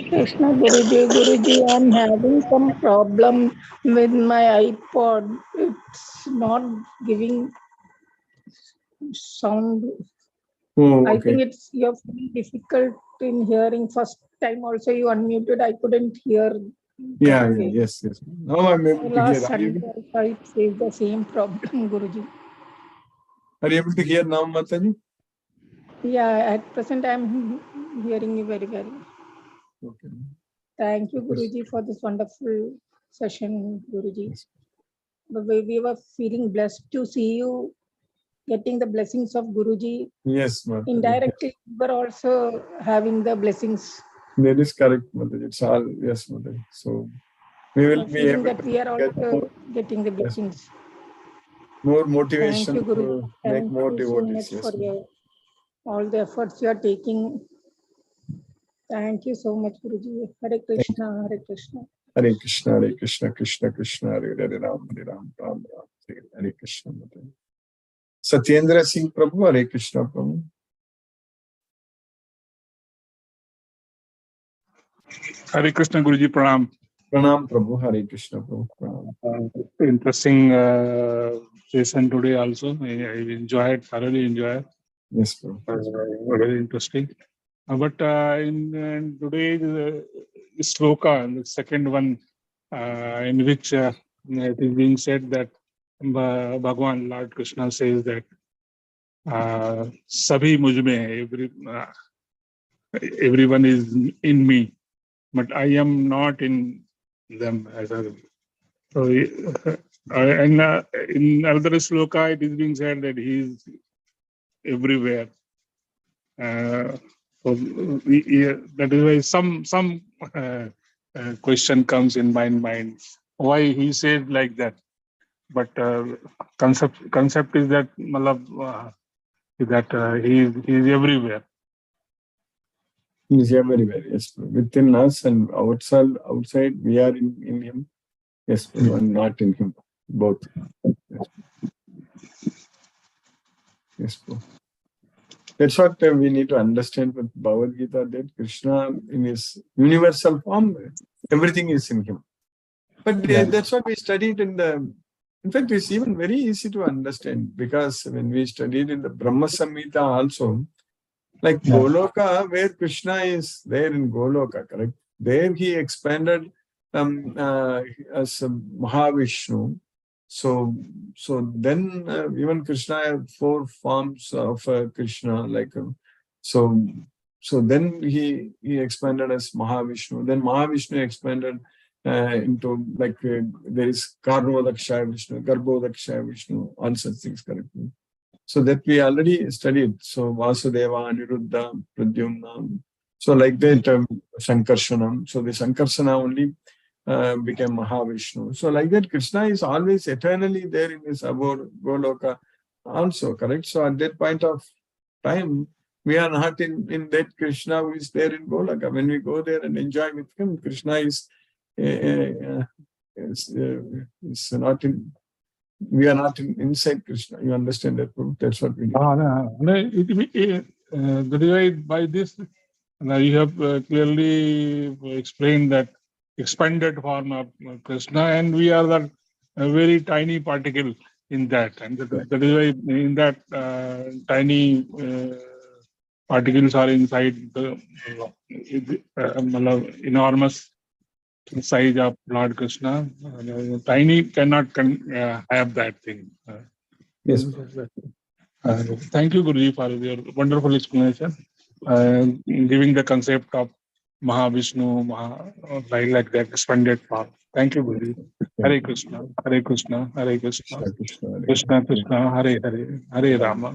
Speaker 11: Krishna Guruji, I'm having some problem with my iPod. It's not giving sound.
Speaker 1: Oh,
Speaker 11: I
Speaker 1: okay.
Speaker 11: think you're very difficult in hearing. First time also you unmuted, I couldn't hear.
Speaker 1: Yeah,
Speaker 11: that way.
Speaker 1: yes. Now I'm able to hear.
Speaker 11: Last Sunday I faced the same problem, Guruji.
Speaker 1: Are you able to hear now, Mataji?
Speaker 11: Yeah, at present I'm hearing you very well.
Speaker 1: Okay.
Speaker 11: Thank you, Guruji, for this wonderful session, Guruji.
Speaker 1: Yes.
Speaker 11: We were feeling blessed to see you getting the blessings of Guruji.
Speaker 1: Yes, Mataji.
Speaker 11: Indirectly, we were also having the blessings.
Speaker 1: That is correct, Mataji. It's all, yes, Mataji. So we will be able
Speaker 11: that we are also getting the blessings.
Speaker 1: More motivation.
Speaker 11: Thank you, Guruji.
Speaker 1: Make more
Speaker 11: Thank you so
Speaker 1: devotees.
Speaker 11: much for all the efforts you are taking. Thank you so much, Guruji. Hare Krishna, Hare Krishna.
Speaker 1: Hare Krishna, Hare Krishna, Krishna Krishna, Hare Hare, Ram Hare Ram, Ram Ram, Hare Krishna. Satyendra Singh Prabhu, Hare Krishna Prabhu.
Speaker 12: Hare Krishna Guruji, Pranam.
Speaker 1: Pranam Prabhu, Hare Krishna Prabhu.
Speaker 12: Interesting session today also. I thoroughly enjoyed.
Speaker 1: Yes, Prabhu.
Speaker 12: Very interesting. But in today's sloka, the second one, in which it is being said that Bhagwan Lord Krishna says that Sabhi mujhme, everyone is in me, but I am not in them. So, and in another sloka, it is being said that he is everywhere. So that is why some question comes in my mind why he said like that. But concept is that he is everywhere.
Speaker 1: He is everywhere. Yes, within us and outside we are in him. Yes, and not in him. Both. Yes, that's what we need to understand with Bhagavad Gita, that Krishna in his universal form, everything is in him. But that's what we studied in fact, it's even very easy to understand, because when we studied in the Brahma Samhita also, like Goloka, where Krishna is there in Goloka, correct? There he expanded as Mahavishnu. So then even Krishna had 4 forms of Krishna, like so then he expanded as Mahavishnu. Then Mahavishnu expanded into like there is Karnodaksha Vishnu, Garbhodaksha Vishnu, all such things, correctly. So that we already studied. So Vasudeva, Aniruddha, Pradyumna. So like that Sankarshanam. So the Sankarsana only became Mahavishnu. So like that, Krishna is always eternally there in his abode, Goloka also, correct? So at that point of time, we are not in that Krishna who is there in Goloka. When we go there and enjoy with him, Krishna is not in, we are not inside Krishna. You understand that? That's what we need.
Speaker 12: That is why by this, you have clearly explained that expanded form of Krishna, and we are that very tiny particle in that. And that is why in that tiny particles are inside the enormous size of Lord Krishna. Tiny cannot have that thing.
Speaker 1: Yes.
Speaker 12: Thank you, Guruji, for your wonderful explanation, giving the concept of Mahavishnu, like that expanded form. Thank you, Guruji. Hare Krishna, Hare Krishna, Hare Krishna, Krishna Krishna, Hare Hare, Hare Rama,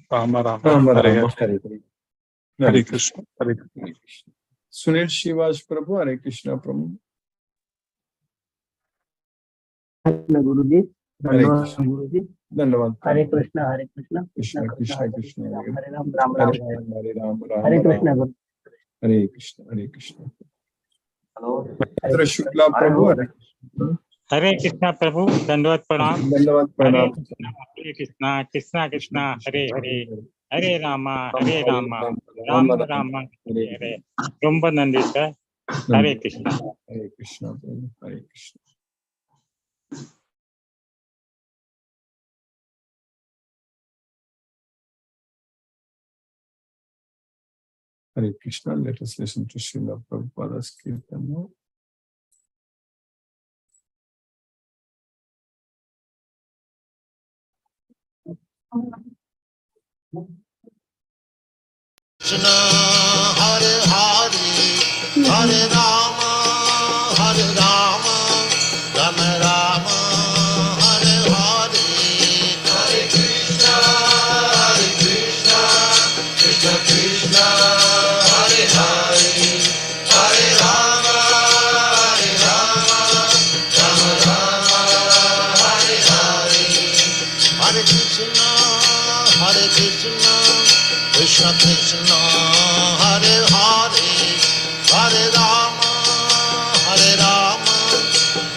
Speaker 12: Rama Rama, Hare Hare. Hare Krishna, Hare Krishna.
Speaker 1: Sunil Shivas Prabhu, Hare Krishna Prabhu.
Speaker 13: Guruji.
Speaker 1: Dhanyavad.
Speaker 13: Hare Krishna, Hare Krishna,
Speaker 1: Krishna Krishna Krishna,
Speaker 13: Hare Ram, Ram Ram,
Speaker 1: Hare Ram,
Speaker 13: Hare Krishna,
Speaker 1: Hare Krishna, Hare Krishna.
Speaker 13: Hello.
Speaker 1: Hare Shukla Prabhu,
Speaker 14: Hare Krishna Prabhu, Dandavad Pranam.
Speaker 1: Dhanyavad Pranam.
Speaker 14: Hare Krishna, Krishna Krishna, Hare Hare, Hare Rama Hare Rama Rama Rama Hare Hare. ரொம்ப நன்றி sir. Hare Krishna.
Speaker 1: Hare Krishna, Hare Krishna. Hare Krishna. Let us listen to Srila Prabhupada's Kirtan now.
Speaker 15: Krishna, Hare Hare, Hare Rama, Hare Rama, Rama Rama, Hare Hare, Hare Krishna, Krishna Krishna, Hare Hare, Hare Rama, Rama Rama, Hare Hare, Hare Krishna, Krishna Krishna, Hare Hare, Hare Rama,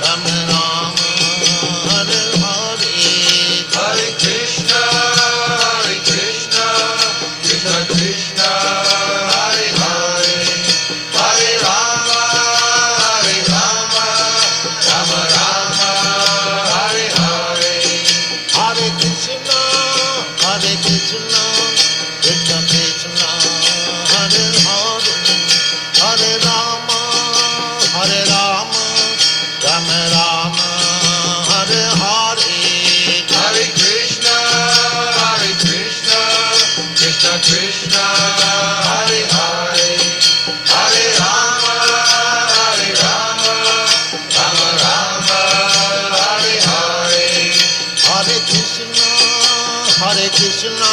Speaker 15: Rama Rama, Hare Hare, Hare Krishna, Krishna Krishna, Hare Hare, Hare Rama, Rama Rama, Hare Hare, Hare Krishna, Krishna Krishna, Hare Hare, Hare Rama, Rama Rama, Hare Hare, Hare Krishna, Krishna Krishna, Hare Hare, Hare Rama, Rama Rama, Hare Hare, Hare Krishna, Krishna